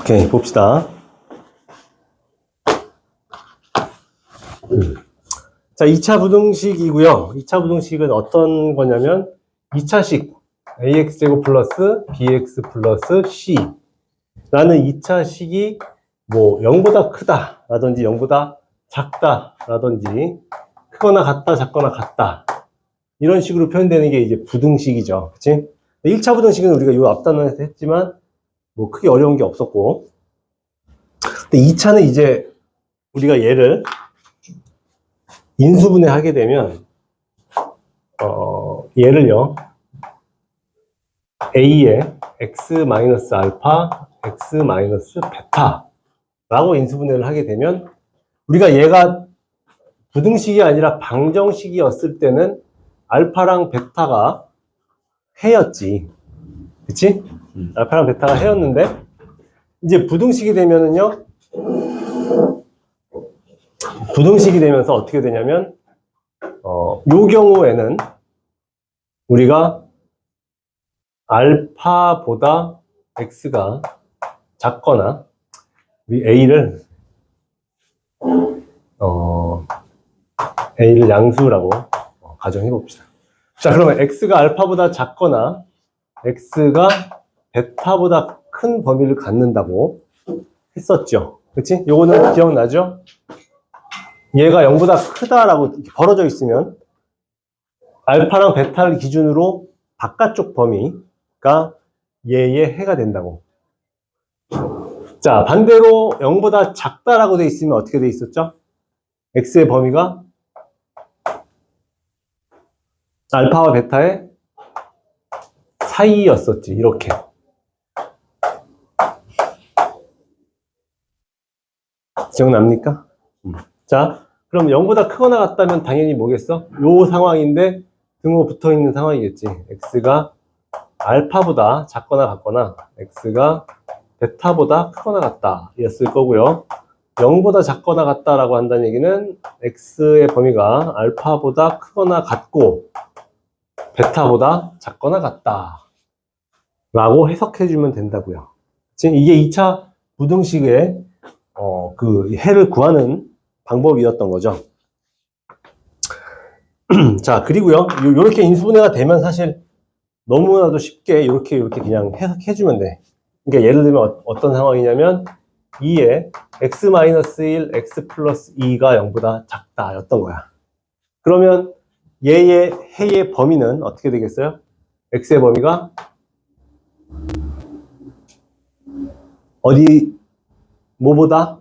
오케이, 봅시다. 자, 2차 부등식이고요. 2차 부등식은 어떤 거냐면 2차식 ax제곱 플러스 bx 플러스 c 라는 2차식이 뭐 0보다 크다 라든지 0보다 작다 라든지 크거나 같다 작거나 같다 이런 식으로 표현되는 게 이제 부등식이죠. 그치? 1차 부등식은 우리가 요 앞단원에서 했지만 뭐 크게 어려운 게 없었고, 근데 2차는 이제 우리가 얘를 인수분해 하게 되면 얘를요 a에 x-알파, x-베타라고 인수분해를 하게 되면, 우리가 얘가 부등식이 아니라 방정식이었을 때는 알파랑 베타가 해였지, 그치? 알파랑 베타가 해였는데, 이제 부등식이 되면은요, 부등식이 되면서 어떻게 되냐면 요 경우에는 우리가 알파보다 x가 작거나 우리 a를 a를 양수라고 가정해 봅시다. 자, 그러면 x가 알파보다 작거나 x가 베타보다 큰 범위를 갖는다고 했었죠. 그치? 요거는 기억나죠? 얘가 0보다 크다라고 이렇게 벌어져 있으면 알파랑 베타를 기준으로 바깥쪽 범위가 얘의 해가 된다고. 자, 반대로 0보다 작다라고 돼 있으면 어떻게 돼 있었죠? x의 범위가 알파와 베타의 사이였었지. 이렇게. 기억납니까? 자, 그럼 0보다 크거나 같다면 당연히 뭐겠어? 요 상황인데 등호 붙어 있는 상황이겠지. x가 알파보다 작거나 같거나 x가 베타보다 크거나 같다 였을 거고요. 0보다 작거나 같다라고 한다는 얘기는 x의 범위가 알파보다 크거나 같고 베타보다 작거나 같다 라고 해석해 주면 된다고요. 지금 이게 2차 부등식의 그 해를 구하는 방법이었던 거죠. 자, 그리고요, 요렇게 인수분해가 되면 사실 너무나도 쉽게 이렇게 그냥 해석해 주면 돼. 그러니까 예를 들면 어떤 상황이냐면 2에 x-1, x 플러스 2가 0보다 작다 였던 거야. 그러면 얘의 해의 범위는 어떻게 되겠어요? x의 범위가 어디 뭐보다?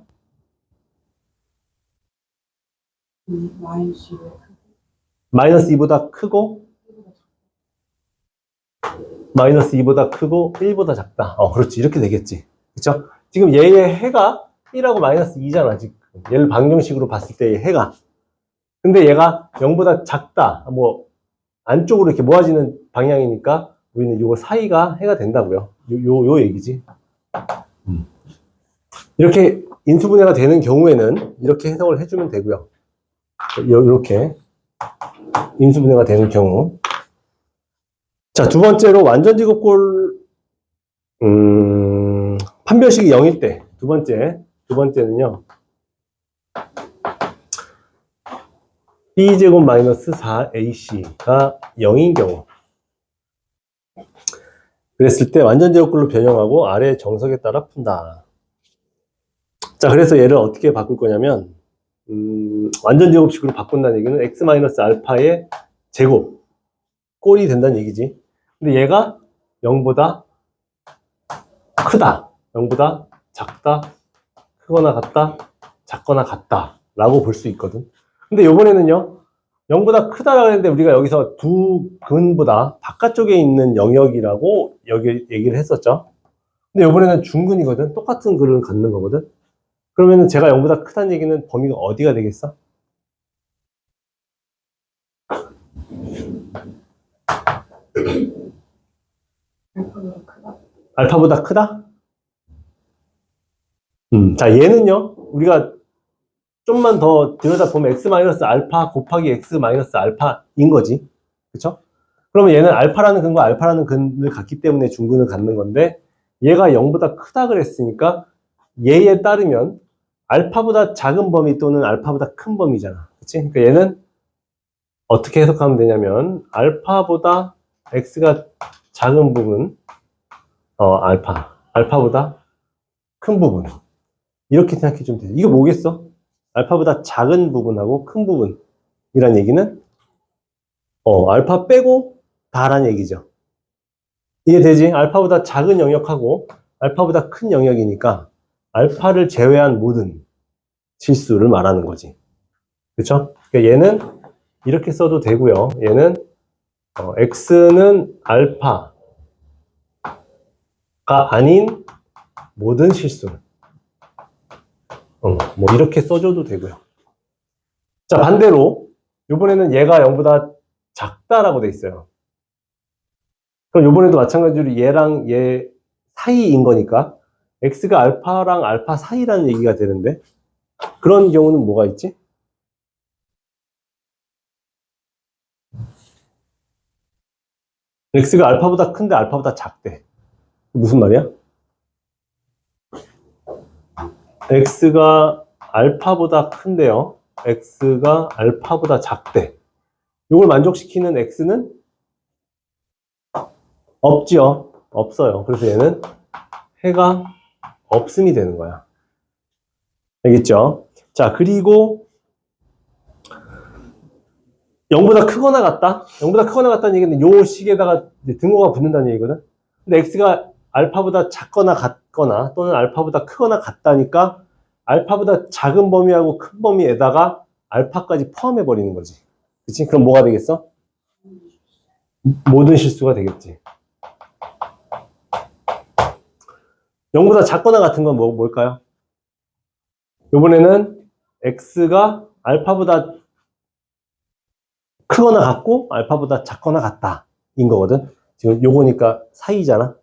마이너스 2보다 크고 마이너스 2보다 크고 1보다 작다. 그렇지. 이렇게 되겠지. 그쵸? 지금 얘의 해가 1하고 마이너스 2잖아, 지금. 얘를 방정식으로 봤을 때의 해가. 근데 얘가 0보다 작다. 뭐, 안쪽으로 이렇게 모아지는 방향이니까 우리는 요 사이가 해가 된다고요. 요 얘기지. 이렇게 인수분해가 되는 경우에는 이렇게 해석을 해주면 되고요. 이렇게 인수분해가 되는 경우. 자, 두 번째로 완전제곱골 판별식이 0일 때 두 번째는요 b제곱 마이너스 4ac가 0인 경우, 그랬을 때 완전제곱골로 변형하고 아래 정석에 따라 푼다. 자, 그래서 얘를 어떻게 바꿀 거냐면 완전제곱식으로 바꾼다는 얘기는 x-알파의 제곱 꼴이 된다는 얘기지. 근데 얘가 0보다 크다, 0보다 작다, 크거나 같다, 작거나 같다 라고 볼 수 있거든. 근데 요번에는요 0보다 크다라고 했는데 우리가 여기서 두 근보다 바깥쪽에 있는 영역이라고 여기 얘기를 했었죠. 근데 요번에는 중근이거든. 똑같은 근을 갖는 거거든. 그러면은 제가 0보다 크다는 얘기는 범위가 어디가 되겠어? 알파보다 크다? 자, 얘는요, 우리가 좀만 더 들여다보면 x-알파 곱하기 x-알파인 거지. 그쵸? 그러면 얘는 알파라는 근과 알파라는 근을 갖기 때문에 중근을 갖는 건데, 얘가 0보다 크다 그랬으니까 얘에 따르면 알파보다 작은 범위 또는 알파보다 큰 범위잖아. 그치? 그러니까 얘는 어떻게 해석하면 되냐면 알파보다 x가 작은 부분, 알파보다 큰 부분 이렇게 생각해 주면 돼. 이거 뭐겠어? 알파보다 작은 부분하고 큰 부분이란 얘기는 알파 빼고 다란 얘기죠. 이해되지? 알파보다 작은 영역하고 알파보다 큰 영역이니까 알파를 제외한 모든 실수를 말하는 거지. 그쵸? 그러니까 얘는 이렇게 써도 되고요. 얘는 x는 알파가 아닌 모든 실수. 뭐 이렇게 써줘도 되고요. 자, 반대로 이번에는 얘가 0보다 작다라고 돼 있어요. 그럼 이번에도 마찬가지로 얘랑 얘 사이인 거니까 x가 알파랑 알파 사이라는 얘기가 되는데 그런 경우는 뭐가 있지? x가 알파보다 큰데 알파보다 작대. 무슨 말이야? x가 알파보다 큰데요. x가 알파보다 작대. 이걸 만족시키는 x는 없지요. 없어요. 그래서 얘는 해가 없음이 되는 거야. 알겠죠? 자, 그리고 0보다 크거나 같다? 0보다 크거나 같다는 얘기는 요 식에다가 이제 등호가 붙는다는 얘기거든? 근데 x가 알파보다 작거나 같거나 또는 알파보다 크거나 같다니까 알파보다 작은 범위하고 큰 범위에다가 알파까지 포함해 버리는 거지. 그치? 그럼 뭐가 되겠어? 모든 실수가 되겠지. 0보다 작거나 같은 건 뭘까요? 이번에는 x가 알파보다 크거나 같고 알파보다 작거나 같다 인 거거든. 지금 요거니까 사이잖아.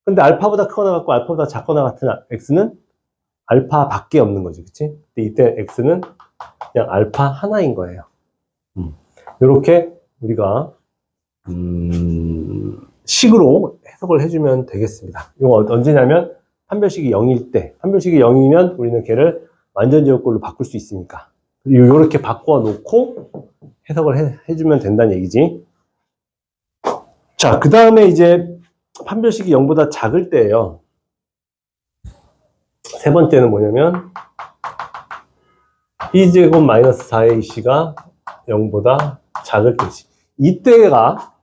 근데 알파보다 크거나 같고 알파보다 작거나 같은 x는 알파밖에 없는 거지. 그치? 근데 이때 x는 그냥 알파 하나인 거예요. 이렇게 우리가 식으로 해석을 해주면 되겠습니다. 이거 언제냐면 판별식이 0일 때, 판별식이 0이면 우리는 걔를 완전제곱꼴로 바꿀 수 있으니까 이렇게 바꿔놓고 해석을 해주면 된다는 얘기지. 자, 그 다음에 이제 판별식이 0보다 작을 때예요. 세 번째는 뭐냐면 b제곱 마이너스 4ac가 0보다 작을 때지. 이때가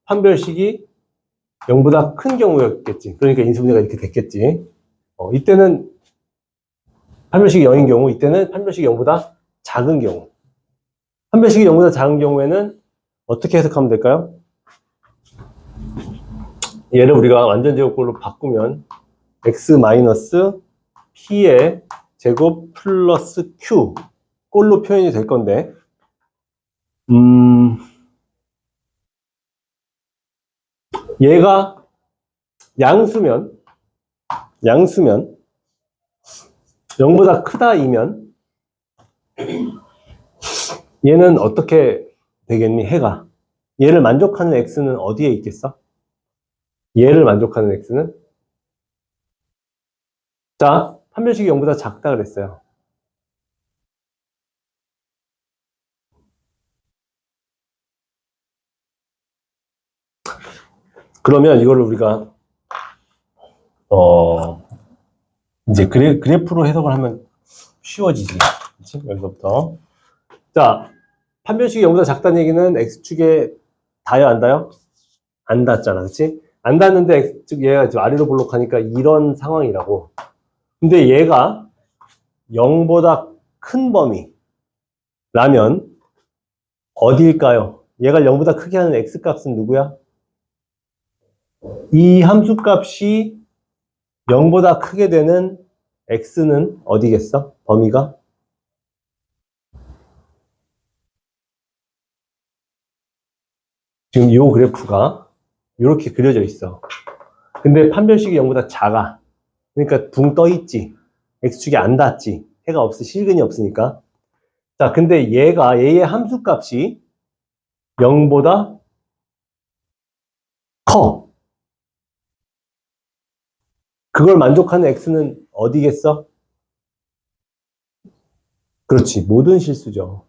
판별식이 0보다 큰 경우였겠지. 그러니까 인수분해가 이렇게 됐겠지. 이때는 판별식이 0인 경우, 이때는 판별식이 0보다 작은 경우. 판별식이 0보다 작은 경우에는 어떻게 해석하면 될까요? 얘를 우리가 완전제곱꼴로 바꾸면 x-p의 제곱 플러스 q 꼴로 표현이 될 건데 얘가 양수면 0보다 크다이면 얘는 어떻게 되겠니? 해가 얘를 만족하는 x는 어디에 있겠어? 얘를 만족하는 x는 자, 판별식이 0보다 작다 그랬어요. 그러면 이거를 우리가 이제 그래프로 해석을 하면 쉬워지지. 그치? 여기서부터. 자, 판별식이 0보다 작다는 얘기는 x축에 닿아요, 안 닿아요? 안 닿잖아, 그치? 안 닿는데 x축 얘가 지금 아래로 볼록하니까 이런 상황이라고. 근데 얘가 0보다 큰 범위라면 어디일까요? 얘가 0보다 크게 하는 x값은 누구야? 이 함수값이 0보다 크게 되는 x는 어디겠어? 범위가? 지금 이 그래프가 이렇게 그려져 있어. 근데 판별식이 0보다 작아. 그러니까 붕 떠 있지. x축이 안 닿지. 해가 없어. 실근이 없으니까. 자, 근데 얘의 함수값이 0보다 커. 그걸 만족하는 x는 어디겠어? 그렇지, 모든 실수죠.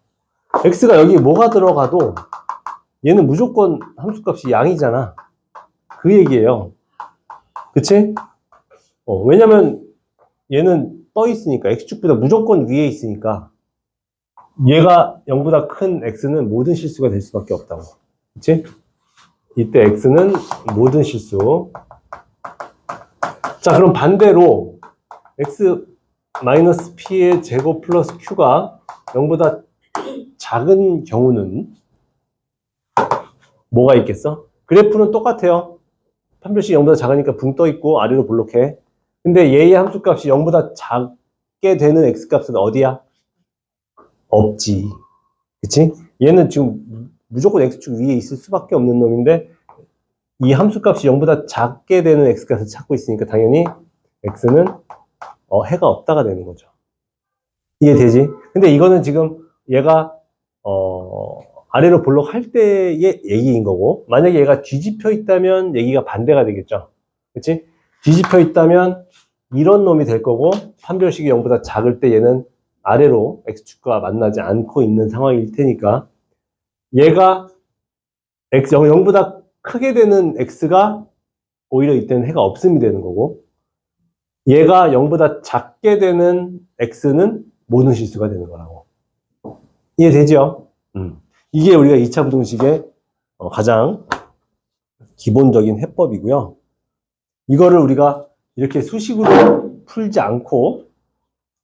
x가 여기 뭐가 들어가도 얘는 무조건 함수값이 양이잖아. 그 얘기예요. 그치? 왜냐면 얘는 떠 있으니까, x축보다 무조건 위에 있으니까 얘가 0보다 큰 x는 모든 실수가 될 수밖에 없다고. 그치? 이때 x는 모든 실수. 자, 그럼 반대로 x-p의 제곱 플러스 q가 0보다 작은 경우는 뭐가 있겠어? 그래프는 똑같아요. 판별식이 0보다 작으니까 붕 떠 있고 아래로 볼록해. 근데 얘의 함수값이 0보다 작게 되는 x값은 어디야? 없지. 그치? 얘는 지금 무조건 x축 위에 있을 수밖에 없는 놈인데 이 함수값이 0보다 작게 되는 x값을 찾고 있으니까 당연히 x는 해가 없다가 되는 거죠. 이해되지? 근데 이거는 지금 얘가 아래로 볼록할 때의 얘기인 거고, 만약에 얘가 뒤집혀 있다면 얘기가 반대가 되겠죠. 그치? 뒤집혀 있다면 이런 놈이 될 거고, 판별식이 0보다 작을 때 얘는 아래로 x축과 만나지 않고 있는 상황일 테니까 얘가 0보다 크게 되는 x가 오히려 이때는 해가 없음이 되는 거고, 얘가 0보다 작게 되는 x는 모든 실수가 되는 거라고. 이해되죠? 이게 우리가 2차 부등식의 가장 기본적인 해법이고요. 이거를 우리가 이렇게 수식으로 풀지 않고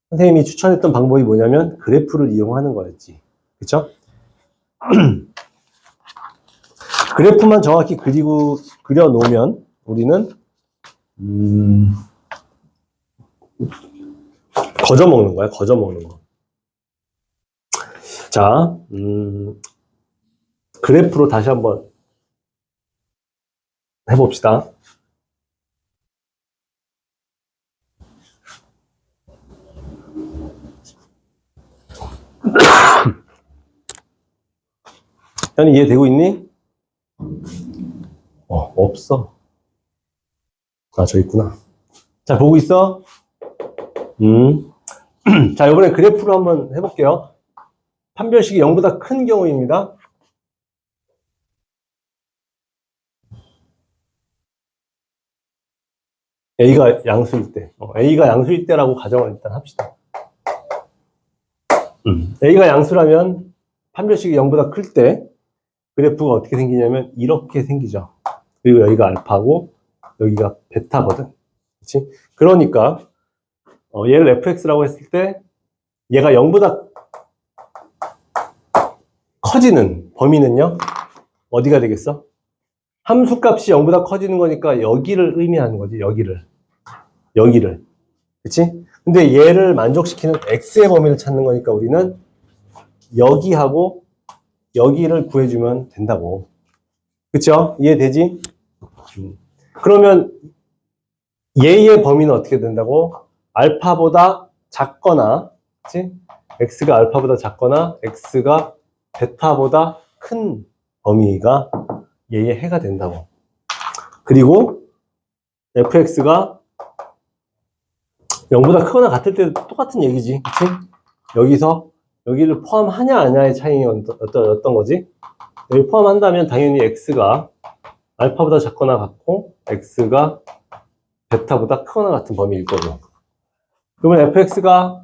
선생님이 추천했던 방법이 뭐냐면 그래프를 이용하는 거였지. 그쵸? 그래프만 정확히 그려 놓으면 우리는 거저 먹는 거야. 거저 먹는 거. 자, 그래프로 다시 한번 해봅시다. 현이 이해되고 있니? 없어. 아, 저 있구나. 자, 보고 있어? 자, 이번에 그래프로 한번 해볼게요. 판별식이 0보다 큰 경우입니다. A가 양수일 때. A가 양수일 때라고 가정을 일단 합시다. A가 양수라면 판별식이 0보다 클 때 그래프가 어떻게 생기냐면 이렇게 생기죠. 그리고 여기가 알파고 여기가 베타거든. 그렇지? 그러니까 얘를 fx라고 했을 때 얘가 0보다 커지는 범위는요. 어디가 되겠어? 함수값이 0보다 커지는 거니까 여기를 의미하는 거지. 여기를. 그치? 근데 얘를 만족시키는 x의 범위를 찾는 거니까 우리는 여기하고 여기를 구해주면 된다고. 그쵸? 이해되지? 그러면 얘의 범위는 어떻게 된다고? 알파보다 작거나, 그치? x가 알파보다 작거나 x가 베타보다 큰 범위가 얘의 해가 된다고. 그리고 fx가 0보다 크거나 같을 때도 똑같은 얘기지. 그치? 여기서 여기를 포함하냐 아냐의 차이가 어떤 거지? 여기 포함한다면 당연히 x가 알파보다 작거나 같고 x가 베타보다 크거나 같은 범위일 거고. 그러면 fx가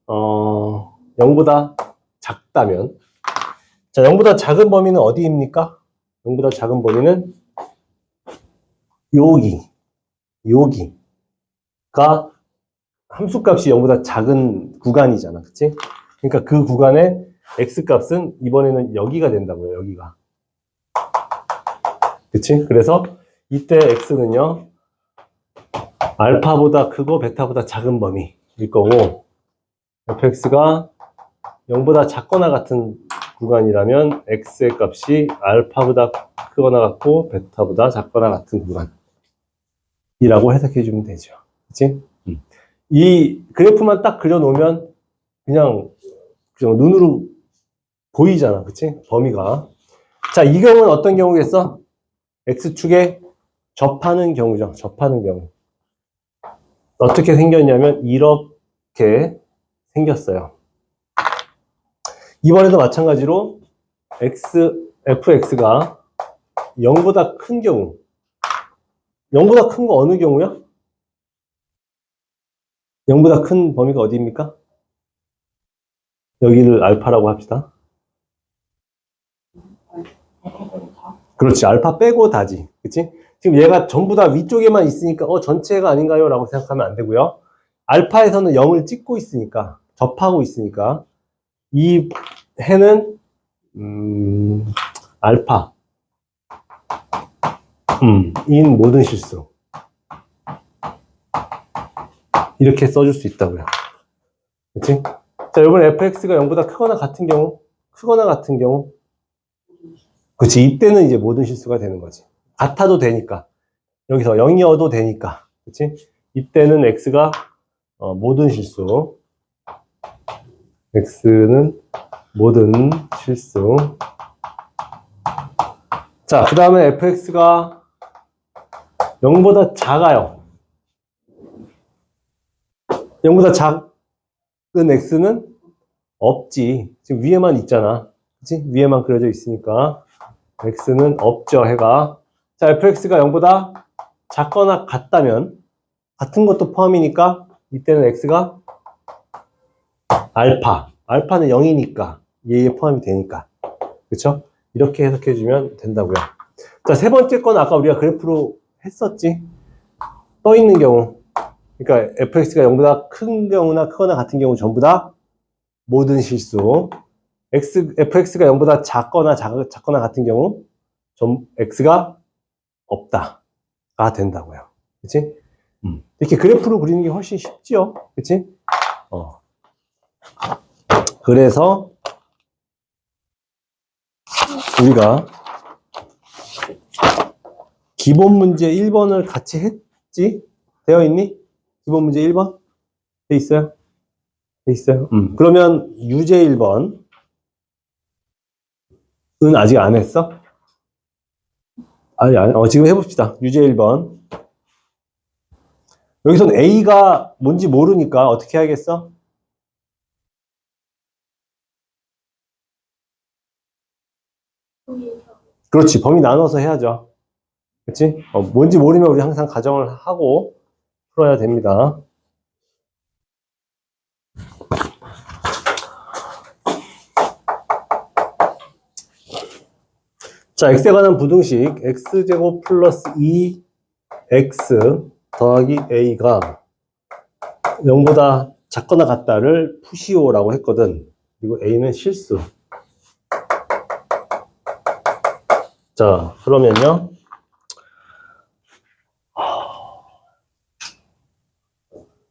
0보다 작다면 자, 0보다 작은 범위는 어디입니까? 0보다 작은 범위는 여기가 함수값이 0보다 작은 구간이잖아. 그치? 그러니까 그 구간의 x값은 이번에는 여기가 된다고요. 여기가. 그치? 그래서 이때 x는요. 알파보다 크고 베타보다 작은 범위일 거고 fx가 0보다 작거나 같은 구간이라면 x의 값이 알파보다 크거나 같고 베타보다 작거나 같은 구간이라고 해석해 주면 되죠. 그치? 이 그래프만 딱 그려놓으면 그냥 눈으로 보이잖아. 그치? 범위가. 자, 이 경우는 어떤 경우겠어? x축에 접하는 경우죠. 접하는 경우. 어떻게 생겼냐면 이렇게 생겼어요. 이번에도 마찬가지로 fx가 0보다 큰 경우, 0보다 큰 거 어느 경우야? 0보다 큰 범위가 어디입니까? 여기를 알파라고 합시다. 그렇지, 알파 빼고 다지. 그치? 지금 얘가 전부 다 위쪽에만 있으니까 전체가 아닌가요? 라고 생각하면 안 되고요. 알파에서는 0을 찍고 있으니까, 접하고 있으니까 이 해는 알파 인 모든 실수 이렇게 써줄 수 있다고요. 그치? 자, 이번에 fx가 0보다 크거나 같은 경우, 그치, 이때는 이제 모든 실수가 되는 거지. 같아도 되니까. 여기서 0이어도 되니까. 그치? 이때는 x가 모든 실수. x는 모든 실수. 자, 그 다음에 fx가 0보다 작아요. 0보다 작은 x는 없지. 지금 위에만 있잖아. 그치? 위에만 그려져 있으니까. x는 없죠, 해가. 자, fx가 0보다 작거나 같다면, 같은 것도 포함이니까, 이때는 x가 알파. 알파는 0이니까, 얘에 포함이 되니까. 그쵸? 이렇게 해석해주면 된다고요. 자, 세 번째 건 아까 우리가 그래프로 했었지. 떠 있는 경우. 그러니까 fx가 0보다 큰 경우나 크거나 같은 경우 전부 다 모든 실수. fx가 0보다 작거나 같은 경우 x가 없다가 된다고요. 그치? 이렇게 그래프로 그리는 게 훨씬 쉽지요. 그치? 그래서 우리가 기본 문제 1번을 같이 했지? 되어 있니? 기본 문제 1번? 돼 있어요? 돼 있어요? 그러면 유제 1번은 아직 안 했어? 아니, 지금 해봅시다. 유제 1번. 여기선 A가 뭔지 모르니까 어떻게 해야겠어? 그렇지. 범위 나눠서 해야죠. 그렇지? 뭔지 모르면 우리 항상 가정을 하고 풀어야 됩니다. 자, x에 관한 부등식 x제곱 플러스 2x 더하기 a가 0보다 작거나 같다를 푸시오라고 했거든. 그리고 a는 실수. 자, 그러면요.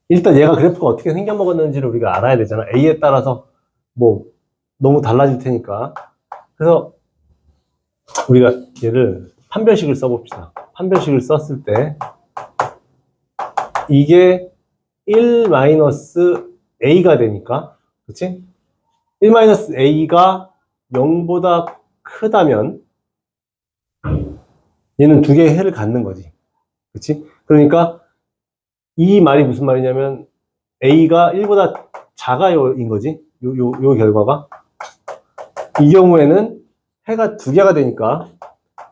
일단 얘가 그래프가 어떻게 생겨먹었는지를 우리가 알아야 되잖아. a에 따라서 뭐 너무 달라질 테니까. 그래서 우리가 얘를 판별식을 써봅시다. 판별식을 썼을 때 이게 1-a가 되니까, 그치? 1-a가 0보다 크다면 얘는 두 개의 해를 갖는 거지. 그치? 그러니까 이 말이 무슨 말이냐면 a가 1보다 작아요인 거지. 요 결과가. 이 경우에는 해가 두 개가 되니까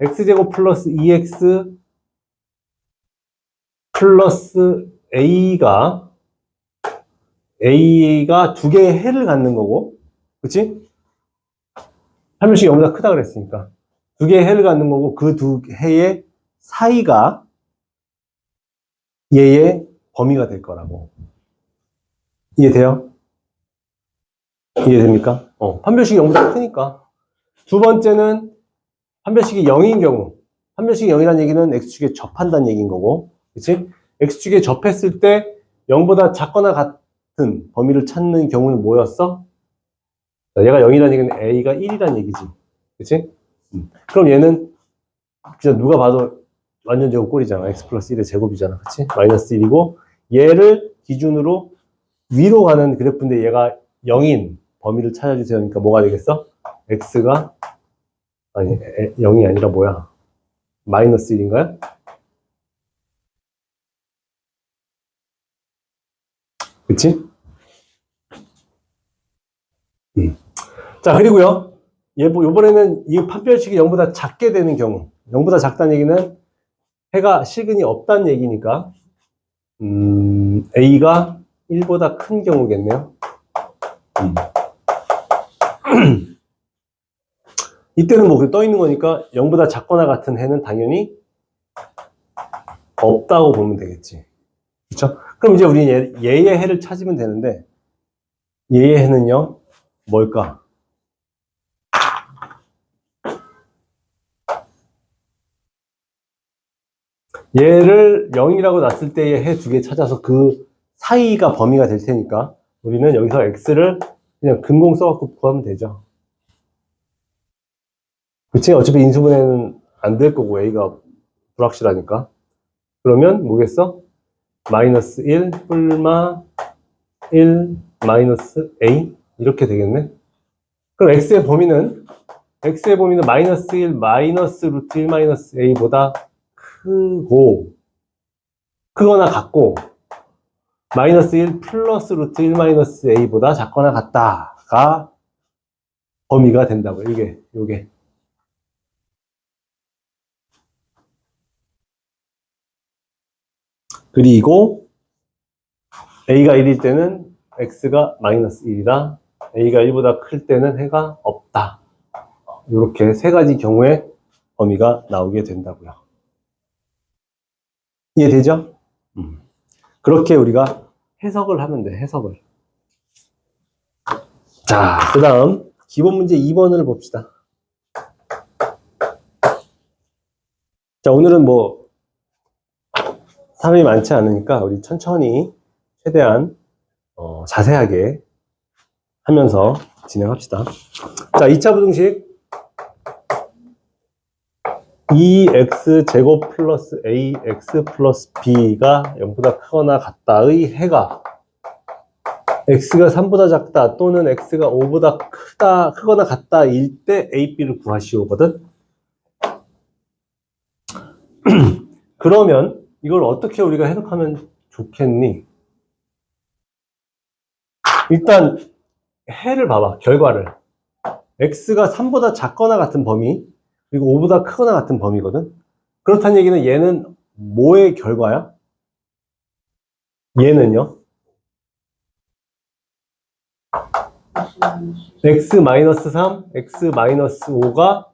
x제곱 플러스 2x 플러스 a가 두 개의 해를 갖는 거고, 그치? 판별식이 0보다 크다 그랬으니까 두 개의 해를 갖는 거고, 그 두 해의 사이가 얘의 범위가 될 거라고. 이해돼요? 이해됩니까? 판별식이 0보다 크니까. 두 번째는 판별식이 0인 경우, 판별식이 0이라는 얘기는 x축에 접한다는 얘기인 거고, 그치? x축에 접했을 때 0보다 작거나 같은 범위를 찾는 경우는 뭐였어? 얘가 0이라는 얘기는 a가 1이라는 얘기지. 그치? 그럼 얘는 그냥 누가 봐도 완전 제곱 꼴이잖아. x 플러스 1의 제곱이잖아. 그치? 마이너스 1이고, 얘를 기준으로 위로 가는 그래프인데 얘가 0인 범위를 찾아주세요. 그러니까 뭐가 되겠어? x가, 아니, 0이 아니라 뭐야? 마이너스 1인가요? 그치? 자, 그리고요. 요번에는 이 판별식이 0보다 작게 되는 경우. 0보다 작다는 얘기는 해가 시근이 없다는 얘기니까, A가 1보다 큰 경우겠네요. 이때는 뭐 떠 있는 거니까 0보다 작거나 같은 해는 당연히 없다고 보면 되겠지. 그쵸? 그럼 이제 우리 얘의 해를 찾으면 되는데, 얘의 해는요, 뭘까? 얘를 0이라고 놨을 때의 해 두 개 찾아서 그 사이가 범위가 될 테니까 우리는 여기서 x를 그냥 근공 써갖고 구하면 되죠. 그치? 어차피 인수분해는 안 될 거고 a가 불확실하니까. 그러면 뭐겠어? 마이너스 1 뿔마 1 마이너스 a 이렇게 되겠네. 그럼 x의 범위는 마이너스 1 마이너스 루트 1 마이너스 a보다 크거나 같고 마이너스 1 플러스 루트 1 마이너스 a보다 작거나 같다가 범위가 된다고요. 요게. 그리고 a가 1일 때는 x가 마이너스 1이다. a가 1보다 클 때는 해가 없다. 이렇게 세 가지 경우의 범위가 나오게 된다고요. 이해되죠? 그렇게 우리가 해석을 하면 돼, 해석을. 자, 그 다음 기본 문제 2번을 봅시다. 자, 오늘은 뭐 사람이 많지 않으니까 우리 천천히 최대한 자세하게 하면서 진행합시다. 자, 2차 부등식 2x제곱 플러스 ax 플러스 b가 0보다 크거나 같다의 해가 x가 3보다 작다 또는 x가 5보다 크거나 같다일 때 a, b를 구하시오거든. 그러면 이걸 어떻게 우리가 해석하면 좋겠니? 일단 해를 봐봐, 결과를. x가 3보다 작거나 같은 범위, 그리고 5보다 크거나 같은 범위거든. 그렇다는 얘기는 얘는 뭐의 결과야? 얘는요? x-3, x-5가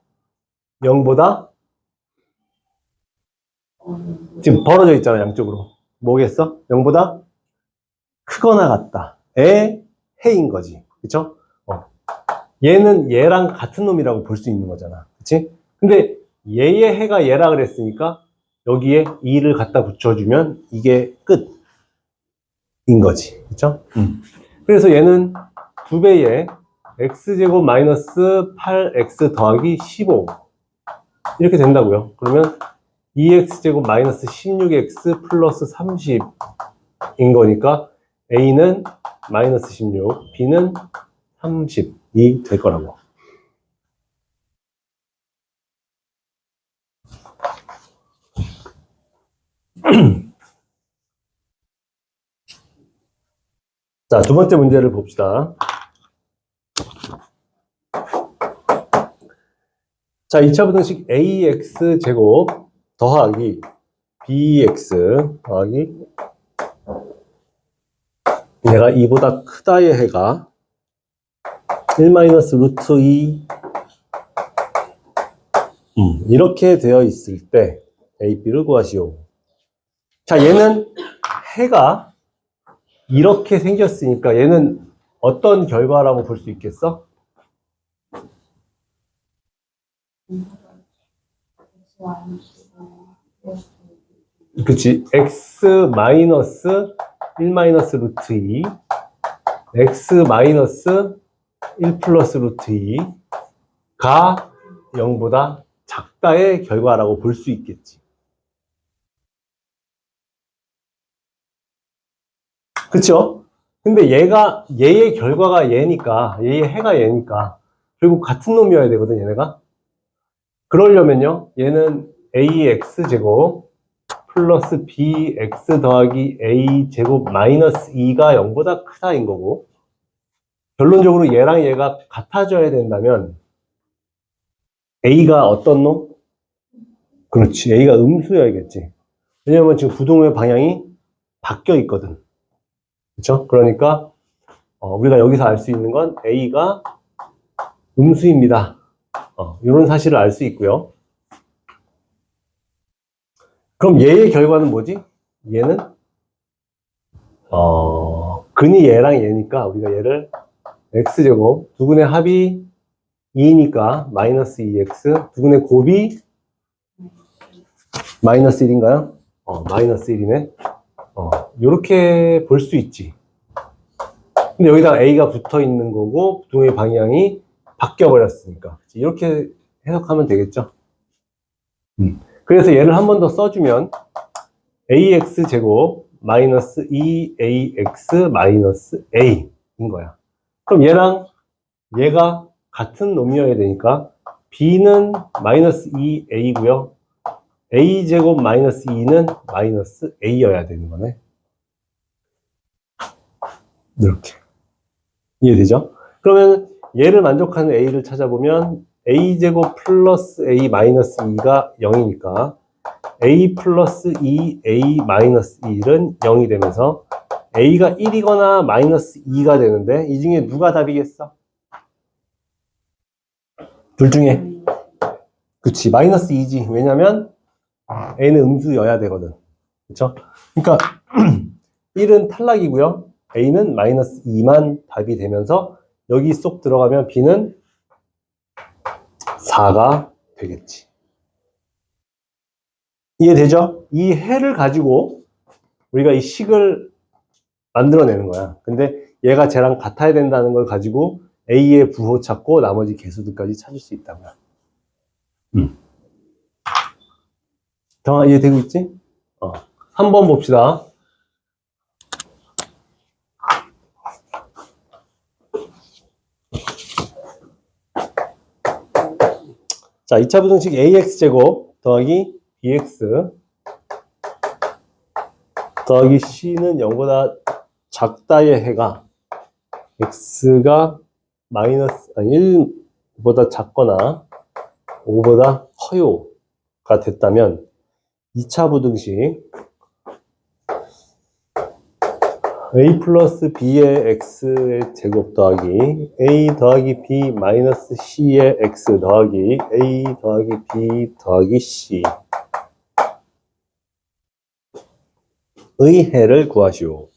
0보다 지금 벌어져 있잖아, 양쪽으로. 뭐겠어? 0보다 크거나 같다의 해인 거지. 그쵸? 얘는 얘랑 같은 놈이라고 볼 수 있는 거잖아. 그치? 근데 얘의 해가 얘라 그랬으니까 여기에 2를 갖다 붙여주면 이게 끝인 거지. 그쵸? 그래서 얘는 2배의 x제곱 마이너스 8x 더하기 15 이렇게 된다고요. 그러면 2x제곱 마이너스 16x 플러스 30인 거니까 a는 마이너스 16, b는 30이 될 거라고. 자, 두 번째 문제를 봅시다. 자, 2차 부등식 ax제곱 더하기 bx 더하기 얘가 2보다 크다의 해가 1 마이너스 루트 2 이렇게 되어 있을 때 a, b를 구하시오. 자, 얘는 해가 이렇게 생겼으니까 얘는 어떤 결과라고 볼 수 있겠어? 그치. x 마이너스 1 마이너스 루트 2 x 마이너스 1 플러스 루트 2가 0보다 작다의 결과라고 볼 수 있겠지. 그쵸? 근데 얘의 결과가 얘니까, 얘의 해가 얘니까, 결국 같은 놈이어야 되거든, 얘네가. 그러려면요, 얘는 ax제곱 플러스 bx 더하기 a 제곱 마이너스 2가 0보다 크다인 거고, 결론적으로 얘랑 얘가 같아져야 된다면 a가 어떤 놈? 그렇지, a가 음수여야겠지. 왜냐면 지금 부동의 방향이 바뀌어 있거든. 그렇죠? 그러니까 우리가 여기서 알 수 있는 건 a가 음수입니다. 이런 사실을 알 수 있고요. 그럼 얘의 결과는 뭐지? 얘는 근이 얘랑 얘니까 우리가 얘를 x제곱, 두 근의 합이 2니까 마이너스 2x, 두 근의 곱이 마이너스 1인가요? 마이너스 1이네. 요렇게 볼 수 있지. 근데 여기다가 a가 붙어 있는 거고 부동의 방향이 바뀌어 버렸으니까 이렇게 해석하면 되겠죠. 그래서 얘를 한 번 더 써주면 ax 제곱 마이너스 2ax 마이너스 a인 거야. 그럼 얘랑 얘가 같은 놈이어야 되니까 b는 마이너스 2a고요. a 제곱 마이너스 2는 마이너스 a여야 되는 거네. 이렇게 이해되죠? 그러면 얘를 만족하는 a를 찾아보면 a 제곱 플러스 a 마이너스 2가 0이니까 a 플러스 2a 마이너스 1은 0이 되면서 a가 1이거나 마이너스 2가 되는데 이 중에 누가 답이겠어? 둘 중에. 그치, 마이너스 2지. 왜냐면 a는 음수여야 되거든. 그쵸? 그러니까 1은 탈락이고요. a는 마이너스 2만 답이 되면서 여기 쏙 들어가면 b는 4가 되겠지. 이해되죠? 이 해를 가지고 우리가 이 식을 만들어내는 거야. 근데 얘가 쟤랑 같아야 된다는 걸 가지고 a의 부호 찾고 나머지 개수들까지 찾을 수 있다고요. 정아 이해되고 있지? 3번 봅시다. 자, 2차 부등식 ax제곱 더하기 bx 더하기 c는 0보다 작다의 해가 x가 마이너스 1보다 작거나 5보다 커요가 됐다면 2차 부등식 a 플러스 b의 x의 제곱 더하기 a 더하기 b 마이너스 c의 x 더하기 a 더하기 b 더하기 c 의 해를 구하시오.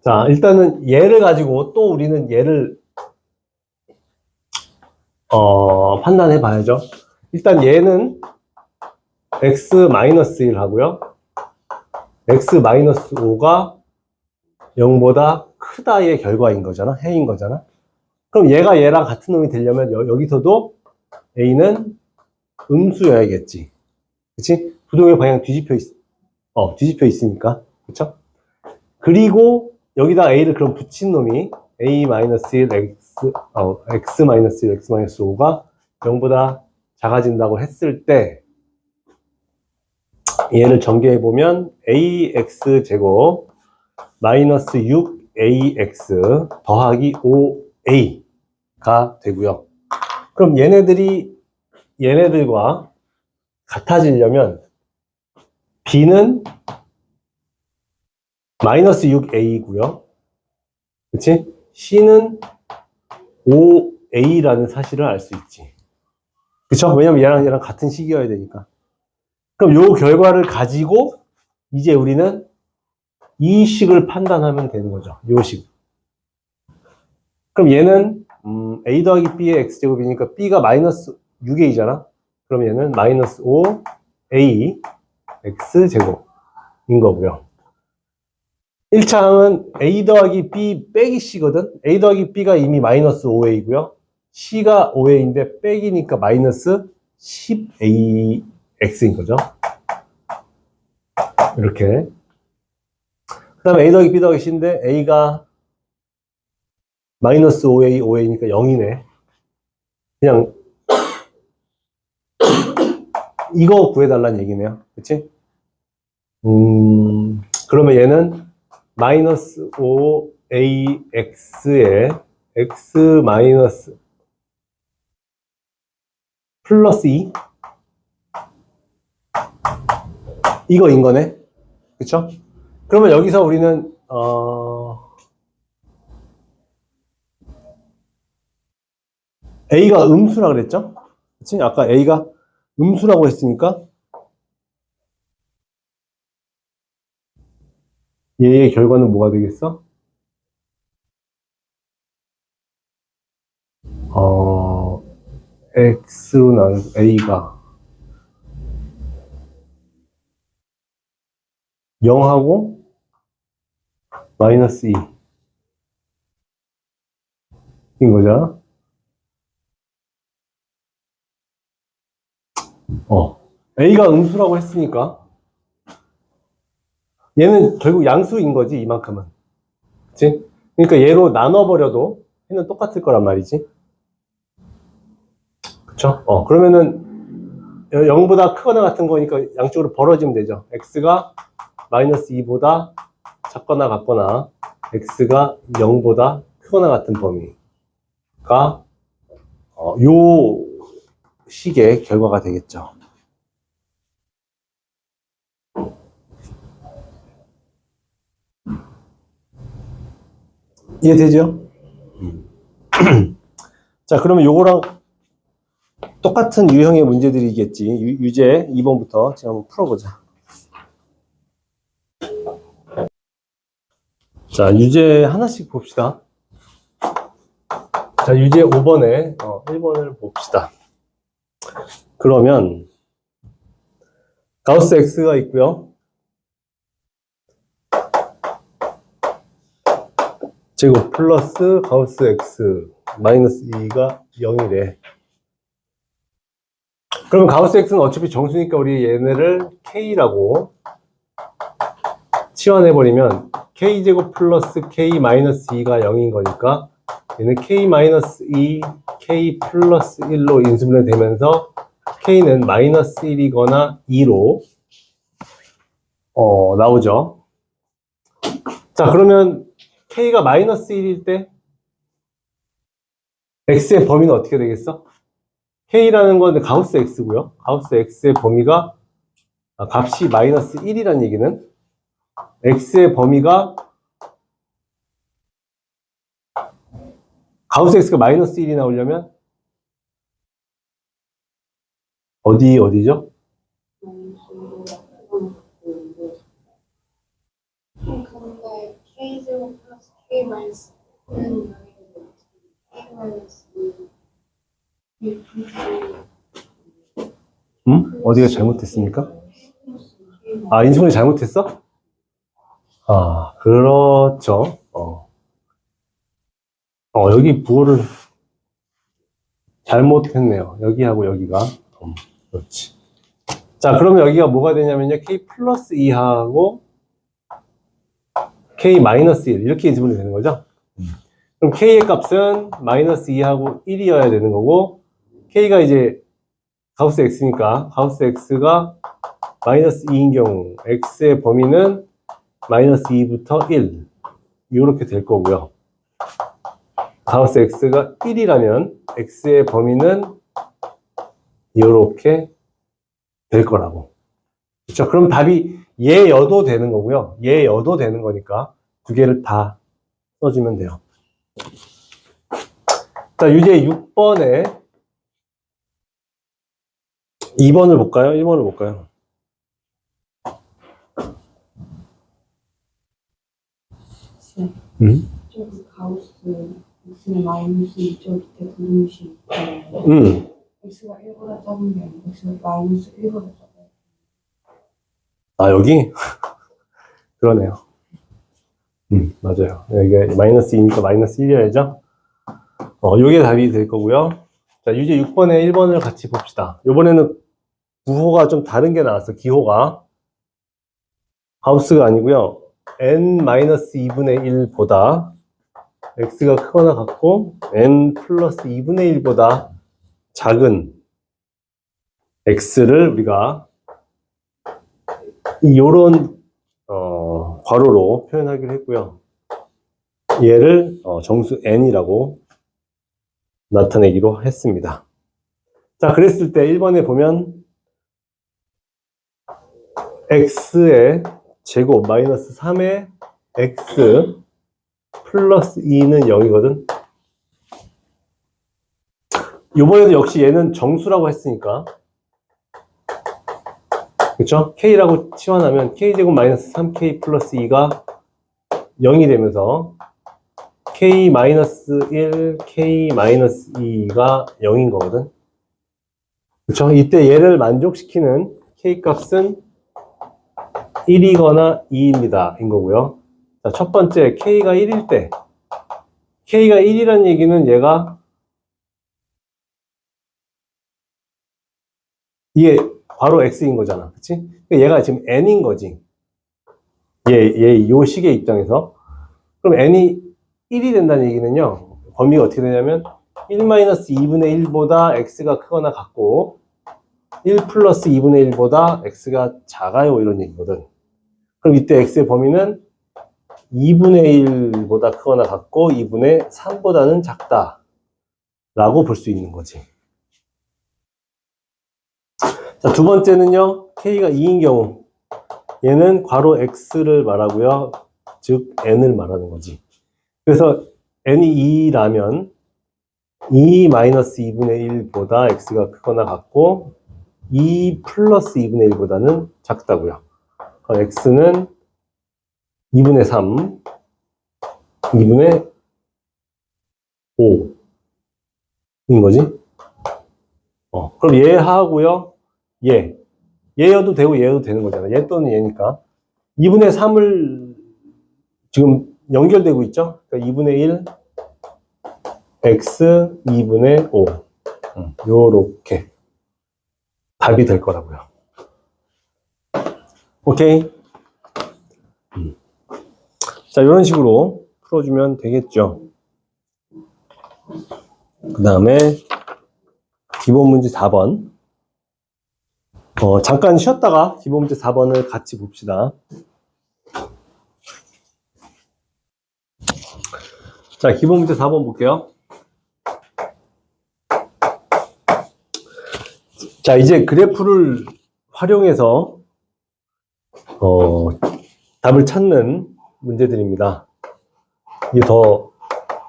자, 일단은 얘를 가지고 또 우리는 얘를 판단해 봐야죠. 일단 얘는 x-1 하고요. x-5가 0보다 크다의 결과인 거잖아. 해인 거잖아. 그럼 얘가 얘랑 같은 놈이 되려면 여기서도 a는 음수여야겠지. 그치? 부동의 방향 뒤집혀 있으니까. 그쵸? 그리고 여기다 a를 그럼 붙인 놈이 a-1 x-1 x-5가 0보다 작아진다고 했을 때 얘를 전개해보면 ax제곱 마이너스 6ax 더하기 5a가 되고요. 그럼 얘네들과 같아지려면 b는 마이너스 6a이고요. 그치? c는 5a라는 사실을 알 수 있지. 그쵸? 왜냐면 얘랑 같은 식이어야 되니까. 그럼 요 결과를 가지고 이제 우리는 이 식을 판단하면 되는 거죠. 요 식. 그럼 얘는 a 더하기 b의 x제곱이니까 b가 마이너스 6a잖아. 그럼 얘는 마이너스 5a x제곱인 거고요. 1차 항은 a 더하기 b 빼기 c거든. a 더하기 b가 이미 마이너스 5a고요. c가 5a인데 빼기니까 마이너스 10ax인 거죠. 이렇게. 그 다음에 a 더하기 b 더하기 c인데 a가 마이너스 5a, 5a니까 0이네. 그냥 이거 구해달라는 얘기네요. 그치? 그러면 얘는 마이너스 5ax에 x 마이너스 플러스 2 이거인 거네. 그쵸? 그러면 여기서 우리는 A가 음수라 그랬죠? 그치? 아까 A가 음수라고 했으니까 얘의 결과는 뭐가 되겠어? X로 나눈 A가 0하고 마이너스 2인 거잖아. A가 음수라고 했으니까 얘는 결국 양수인 거지, 이만큼은. 그치? 그러니까 얘로 나눠버려도 얘는 똑같을 거란 말이지. 그쵸? 그러면은 0보다 크거나 같은 거니까 양쪽으로 벌어지면 되죠. X가 마이너스 2보다 작거나 같거나 X가 0보다 크거나 같은 범위가 요 식의 결과가 되겠죠. 이해되죠? 자, 그러면 요거랑 똑같은 유형의 문제들이겠지. 유제 2번부터 지금 한번 풀어보자. 자, 유제 하나씩 봅시다. 자, 유제 5번에 1번을 봅시다. 그러면 가우스 X가 있고요. 제곱 플러스 가우스 X 마이너스 2가 0이래. 그러면 가우스 X는 어차피 정수니까 우리 얘네를 K라고 치환해버리면 K제곱 플러스 K 마이너스 2가 0인 거니까 얘는 K 마이너스 2, K 플러스 1로 인수분해 되면서 K는 마이너스 1이거나 2로 나오죠. 자, 그러면 K가 마이너스 1일 때 X의 범위는 어떻게 되겠어? K라는 건 가우스 X고요. 가우스 X의 범위가 값이 마이너스 1이라는 얘기는 X의 범위가 가우스 X가 마이너스 1이 나오려면 어디죠? 근데 K제곱 플러스 K 마이너스 K는 0이고 K 마이너스 2 어디가 잘못됐습니까? 인수분해 잘못했어? 그렇죠. 여기 부호를 잘못했네요. 여기하고 여기가. 그렇지. 자, 그러면 여기가 뭐가 되냐면요. K 플러스 2하고 K 마이너스 1 이렇게 인수분해 되는 거죠. 그럼 K의 값은 마이너스 2하고 1이어야 되는 거고 K가 이제 가우스 X니까 가우스 X가 마이너스 2인 경우 X의 범위는 마이너스 2부터 1 이렇게 될 거고요. 가우스 X가 1이라면 X의 범위는 이렇게 될 거라고. 그렇죠? 그럼 답이 얘여도 되는 거고요. 얘여도 되는 거니까 두 개를 다 써주면 돼요. 자, 유제 6번에 2번을 볼까요? 1번을 볼까요? 저기 가우스 X는 마이너스 2저 밑에 부등식 있잖아요. X가 1보다 작으면 X가 마이너스 1보다 작아요. 여기? 그러네요. 맞아요. 이게 마이너스 2니까 마이너스 1이어야죠? 요게 답이 될 거고요. 자, 유제 6번에 1번을 같이 봅시다. 요번에는 부호가 좀 다른 게 나왔어, 기호가. 가우스가 아니고요. n-2분의 1보다 x가 크거나 같고 n 플러스 2분의 1보다 작은 x를 우리가 요런 괄호로 표현하기로 했고요. 얘를 정수 n이라고 나타내기로 했습니다. 자, 그랬을 때 1번에 보면 x의 제곱 마이너스 3의 x 플러스 2는 0이거든. 이번에도 역시 얘는 정수라고 했으니까, 그쵸? k라고 치환하면 k제곱 마이너스 3k 플러스 2가 0이 되면서 k 마이너스 1, k 마이너스 2가 0인 거거든. 그쵸? 이때 얘를 만족시키는 k 값은 1이거나 2입니다. 인 거고요. 자, 첫 번째 k가 1일 때, k가 1이라는 얘기는 얘가 이게 바로 x인 거잖아. 그치? 얘가 지금 n인 거지. 요 식의 입장에서. 그럼 n이 1이 된다는 얘기는요, 범위가 어떻게 되냐면 1-2분의 1보다 x가 크거나 같고 1 플러스 2분의 1보다 x가 작아요, 이런 얘기거든. 그럼 이때 x의 범위는 2분의 1보다 크거나 같고 2분의 3보다는 작다 라고 볼 수 있는 거지. 자, 두 번째는요, k가 2인 경우 얘는 괄호 x를 말하고요, 즉 n을 말하는 거지. 그래서 n이 2라면 2-2분의 1보다 x가 크거나 같고 2 플러스 2분의 1보다는 작다고요. x는 2분의 3, 2분의 5인 거지. 그럼 얘하고요, 얘여도 되고 얘여도 되는 거잖아. 얘 또는 얘니까 2분의 3을 지금 연결되고 있죠. 그러니까 2분의 1 x 2분의 5 요렇게 답이 될 거라고요. 오케이. 자, 이런 식으로 풀어주면 되겠죠. 그 다음에 기본 문제 4번. 잠깐 쉬었다가 기본 문제 4번을 같이 봅시다. 자, 기본 문제 4번 볼게요. 자, 이제 그래프를 활용해서 답을 찾는 문제들입니다. 이게 더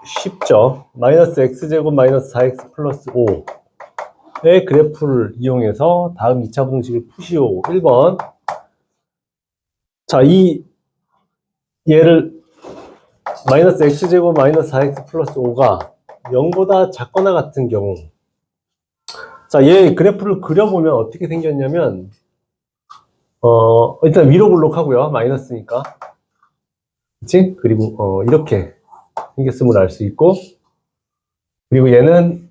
쉽죠. 마이너스 x제곱 마이너스 4x 플러스 5의 그래프를 이용해서 다음 2차 공식을 푸시오. 1번. 자, 얘를 마이너스 x제곱 마이너스 4x 플러스 5가 0보다 작거나 같은 경우, 자, 얘 그래프를 그려보면 어떻게 생겼냐면, 일단 위로 블록하고요. 마이너스니까. 그치? 그리고, 이렇게 생겼음을 알 수 있고, 그리고 얘는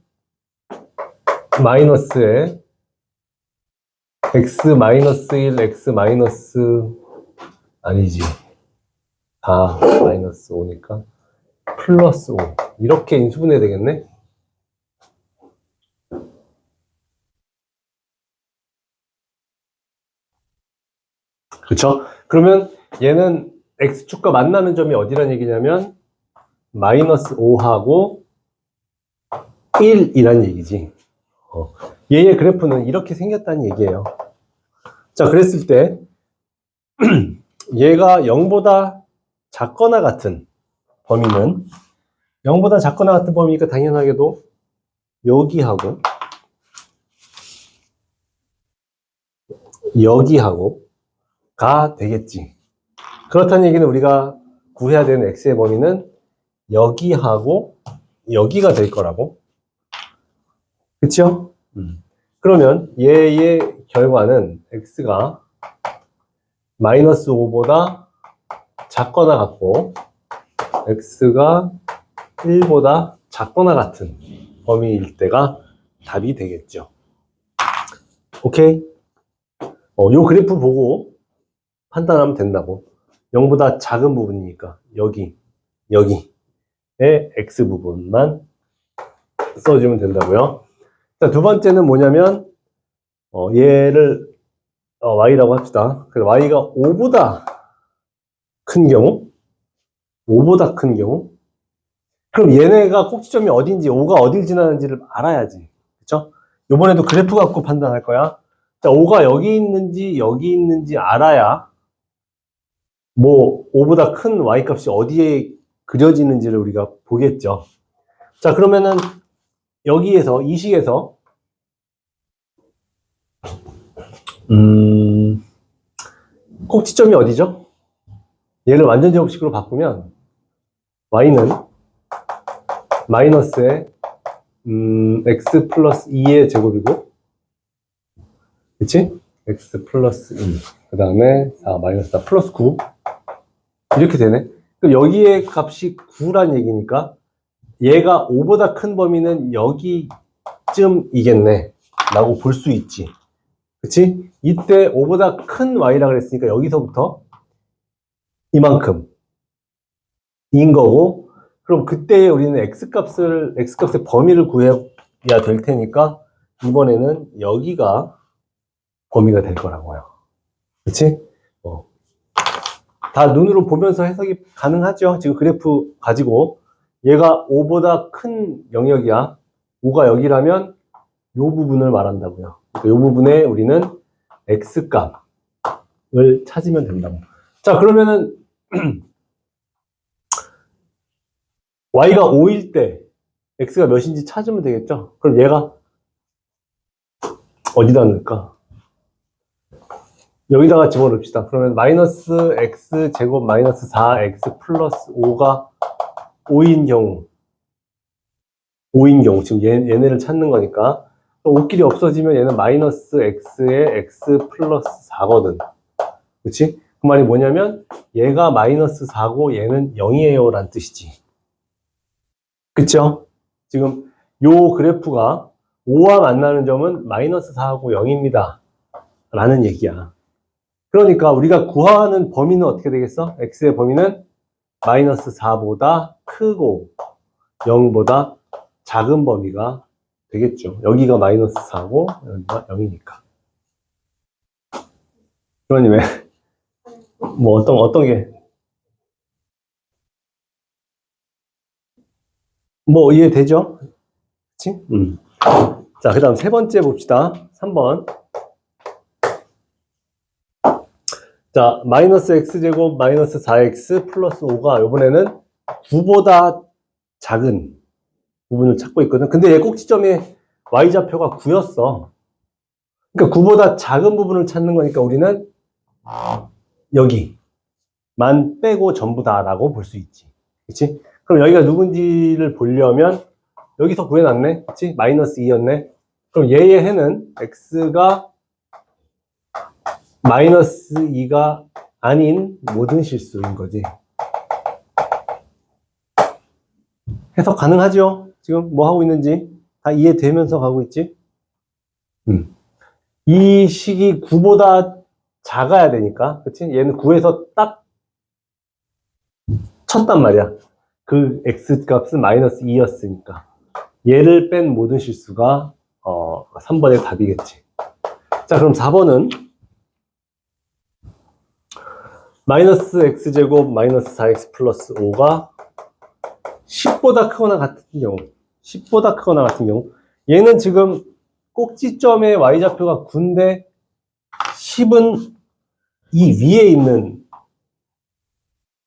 마이너스에 x 마이너스 1, x 마이너스, 아니지. 4 마이너스 5니까, 플러스 5. 이렇게 인수분해 되겠네? 그쵸? 그러면 얘는 x축과 만나는 점이 어디란 얘기냐면 마이너스 5하고 1이란 얘기지. 얘의 그래프는 이렇게 생겼다는 얘기예요. 자, 그랬을 때 얘가 0보다 작거나 같은 범위는 0보다 작거나 같은 범위니까 당연하게도 여기하고가 되겠지. 그렇다는 얘기는 우리가 구해야 되는 x의 범위는 여기하고 여기가 될 거라고. 그쵸? 그러면 얘의 결과는 x가 마이너스 5보다 작거나 같고 x가 1보다 작거나 같은 범위일 때가 답이 되겠죠. 오케이? 요 그래프 보고 판단하면 된다고. 0보다 작은 부분이니까 여기에 x 부분만 써주면 된다고요. 자, 두 번째는 뭐냐면 얘를 y라고 합시다. 그래서 y가 5보다 큰 경우, 5보다 큰 경우, 그럼 얘네가 꼭지점이 어딘지, 5가 어딜 지나는지를 알아야지. 그쵸? 요번에도 그래프 갖고 판단할 거야. 자, 5가 여기 있는지 알아야, 뭐, 5보다 큰 y 값이 어디에 그려지는지를 우리가 보겠죠. 자, 그러면은, 여기에서, 이 식에서, 꼭지점이 어디죠? 얘를 완전 제곱식으로 바꾸면, y는 마이너스에 x 플러스 2의 제곱이고, 그치? x 플러스 2, 그 다음에 4 마이너스 4 플러스 9 이렇게 되네. 그럼 여기에 값이 9란 얘기니까 얘가 5보다 큰 범위는 여기쯤이겠네 라고 볼 수 있지. 그치? 이때 5보다 큰 y라 그랬으니까 여기서부터 이만큼 인 거고, 그럼 그때 우리는 x값의 범위를 구해야 될 테니까 이번에는 여기가 범위가 될 거라고요. 그치? 다 눈으로 보면서 해석이 가능하죠. 지금 그래프 가지고 얘가 5보다 큰 영역이야. 5가 여기라면 이 부분을 말한다고요. 이 부분에 우리는 x값을 찾으면 된다고. 자, 그러면은 y가 5일 때 x가 몇인지 찾으면 되겠죠? 그럼 얘가 어디다 넣을까? 여기다가 집어넣읍시다. 그러면 마이너스 x 제곱 마이너스 4x 플러스 5가 5인 경우 지금 얘네를 찾는 거니까 5끼리 없어지면 얘는 마이너스 x에 x 플러스 4거든. 그치? 그 말이 뭐냐면 얘가 마이너스 4고 얘는 0이에요 라는 뜻이지. 그쵸? 지금 요 그래프가 5와 만나는 점은 마이너스 4하고 0입니다 라는 얘기야. 그러니까 우리가 구하는 범위는 어떻게 되겠어? x의 범위는 마이너스 4보다 크고 0보다 작은 범위가 되겠죠. 여기가 마이너스 4고 여기가 0이니까. 그러니 왜? 뭐 어떤 게? 뭐 이해되죠? 그치? 자, 그 다음 세 번째 봅시다. 3번. 자, 마이너스 x제곱 마이너스 4x 플러스 5가 이번에는 9보다 작은 부분을 찾고 있거든. 근데 얘 꼭지점의 y좌표가 9였어. 그러니까 9보다 작은 부분을 찾는 거니까 우리는 여기만 빼고 전부 다라고 볼 수 있지. 그치? 그럼 여기가 누군지를 보려면 여기서 구해놨네. 그치? 마이너스 2였네. 그럼 얘의 해는 x가 마이너스 2가 아닌 모든 실수인 거지. 해석 가능하죠? 지금 뭐 하고 있는지 다 이해되면서 가고 있지? 이 식이 9보다 작아야 되니까, 그치? 얘는 9에서 딱 쳤단 말이야. 그 x 값은 마이너스 2였으니까. 얘를 뺀 모든 실수가 3번의 답이겠지. 자, 그럼 4번은 마이너스 x제곱 마이너스 4x 플러스 5가 10보다 크거나 같은 경우, 얘는 지금 꼭지점의 y좌표가 9인데 10은 이 위에 있는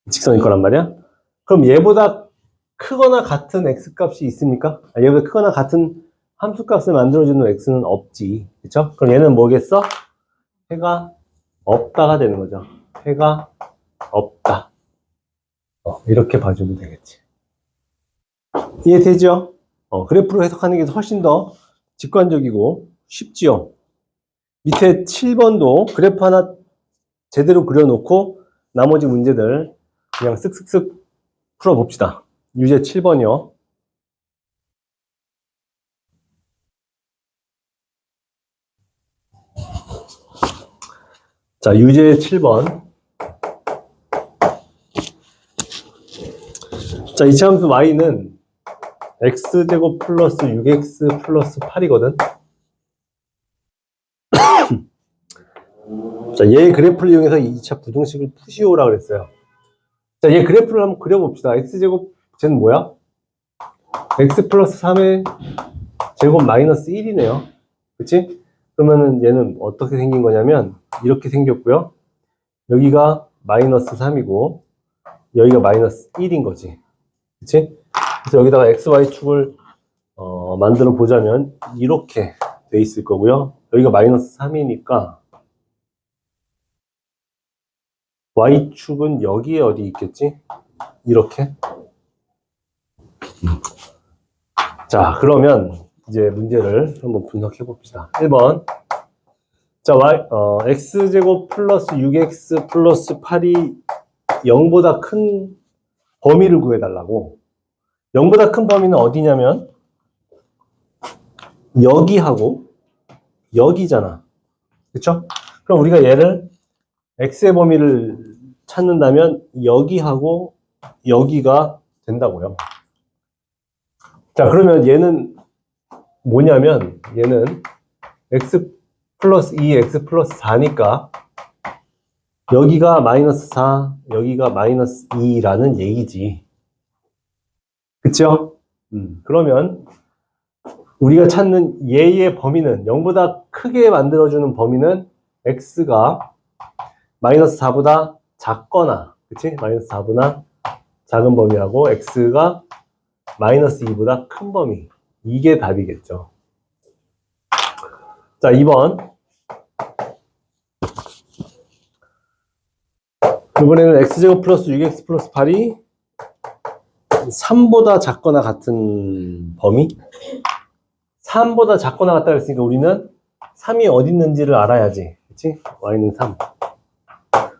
직선일 거란 말이야. 그럼 얘보다 크거나 같은 x값이 있습니까? 얘보다 크거나 같은 함수값을 만들어주는 x는 없지. 그쵸? 그럼 얘는 뭐겠어? 해가 없다가 되는 거죠. 해가 없다. 이렇게 봐주면 되겠지. 이해되죠? 그래프로 해석하는 게 훨씬 더 직관적이고 쉽지요. 밑에 7번도 그래프 하나 제대로 그려놓고 나머지 문제들 그냥 쓱쓱쓱 풀어봅시다. 유제 7번이요. 자, 유제 7번. 자, 이차함수 y는 x제곱 플러스 6x 플러스 8이거든. 자, 얘 그래프를 이용해서 2차 부등식을 푸시오라 그랬어요. 자, 얘 그래프를 한번 그려봅시다. x제곱, 쟤는 뭐야? x 플러스 3의 제곱 마이너스 1이네요. 그치? 그러면은 얘는 어떻게 생긴 거냐면, 이렇게 생겼고요. 여기가 마이너스 3이고, 여기가 마이너스 1인 거지. 그치? 그래서 여기다가 xy축을 만들어 보자면 이렇게 돼 있을 거고요. 여기가 마이너스 3이니까 y축은 여기에 어디 있겠지? 이렇게. 자, 그러면 이제 문제를 한번 분석해 봅시다. 1번. 자, x제곱 플러스 6x 플러스 8이 0보다 큰 범위를 구해달라고. 0보다 큰 범위는 어디냐면 여기하고 여기잖아. 그쵸? 그럼 우리가 얘를 x의 범위를 찾는다면 여기하고 여기가 된다고요. 자, 그러면 얘는 뭐냐면 얘는 x 플러스 2, x 플러스 4니까 여기가 마이너스 4, 여기가 마이너스 2라는 얘기지. 그쵸? 그러면 우리가 찾는 얘의 범위는 0보다 크게 만들어주는 범위는 x가 마이너스 4보다 작거나, 그치? 마이너스 4보다 작은 범위하고 x가 마이너스 2보다 큰 범위. 이게 답이겠죠. 자, 2번. 이번에는 x제곱 플러스 6x 플러스 8이 3보다 작거나 같은 범위? 3보다 작거나 같다 그랬으니까 우리는 3이 어디 있는지를 알아야지. 그치? y는 3.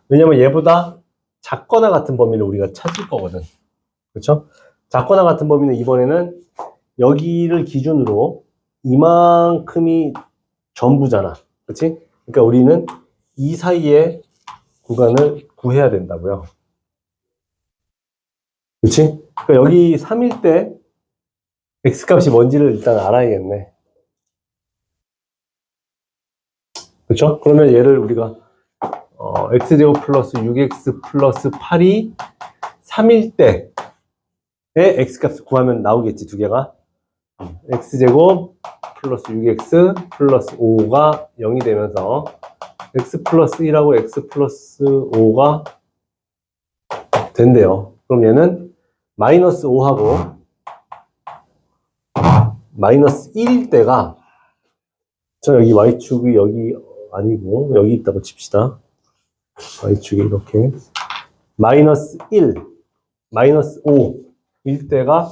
왜냐면 얘보다 작거나 같은 범위를 우리가 찾을 거거든. 그쵸? 작거나 같은 범위는 이번에는 여기를 기준으로 이만큼이 전부잖아. 그치? 그러니까 우리는 이 사이의 구간을 구해야 된다고요. 그치? 그러니까 여기 3일 때 x값이 뭔지를 일단 알아야겠네. 그쵸? 그러면 얘를 우리가 x제곱 플러스 6x 플러스 8이 3일 때의 x값을 구하면 나오겠지, 두 개가. x제곱 플러스 6x 플러스 5가 0이 되면서 x 플러스 1하고 x 플러스 5가 된대요. 그럼 얘는 마이너스 5하고 마이너스 1일 때가, 저 여기 y축이 여기 아니고 여기 있다고 칩시다. y축이 이렇게 마이너스 1, 마이너스 5일 때가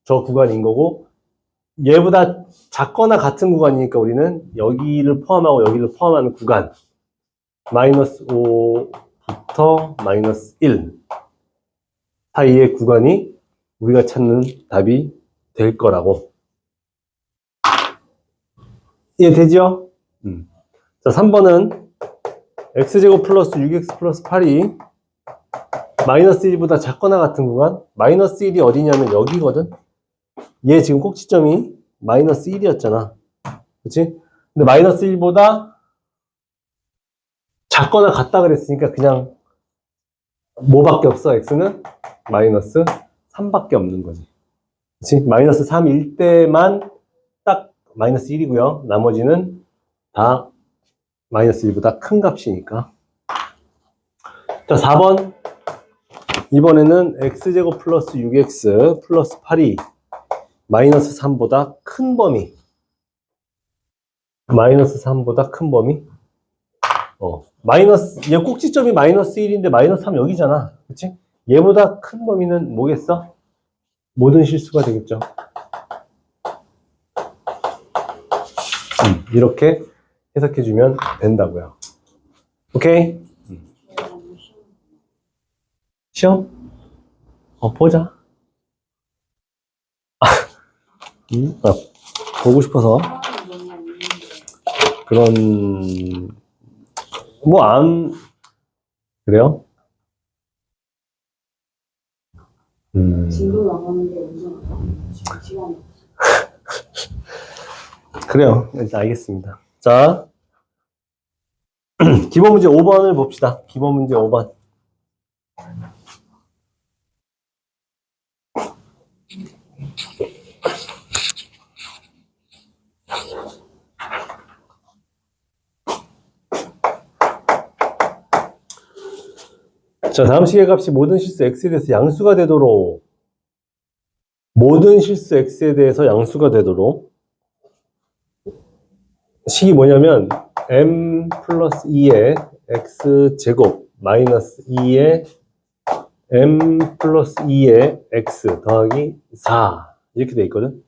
저 구간인 거고, 얘보다 작거나 같은 구간이니까 우리는 여기를 포함하고 여기를 포함하는 구간, 마이너스 5부터 마이너스 1 사이의 구간이 우리가 찾는 답이 될 거라고. 이해되죠? 자, 3번은 x제곱 플러스 6x 플러스 8이 마이너스 1보다 작거나 같은 구간, 마이너스 1이 어디냐면 여기거든. 얘 지금 꼭지점이 마이너스 1이었잖아. 그치? 근데 마이너스 1보다 작거나 같다 그랬으니까 그냥 뭐밖에 없어? x는 마이너스 3밖에 없는 거지. 그치? 마이너스 3일 때만 딱 마이너스 1이고요. 나머지는 다 마이너스 1보다 큰 값이니까. 자, 4번. 이번에는 x제곱 플러스 6x 플러스 8이 마이너스 3보다 큰 범위. 마이너스 3보다 큰 범위. 얘 꼭지점이 마이너스 1인데 마이너스 3 여기잖아. 그치? 얘보다 큰 범위는 뭐겠어? 모든 실수가 되겠죠. 이렇게 해석해주면 된다고요. 오케이? 시험? 보자. 보고 싶어서. 그래요? 진도 나가는 게 운전 시간이 그래요. 일단 알겠습니다. 자. 기본 문제 5번을 봅시다. 기본 문제 5번. 자, 다음 식의 값이 모든 실수 x에 대해서 양수가 되도록 모든 실수 x에 대해서 양수가 되도록 식이 뭐냐면 m 플러스 2의 x제곱 마이너스 2의 m 플러스 2의 x 더하기 4 이렇게 돼 있거든.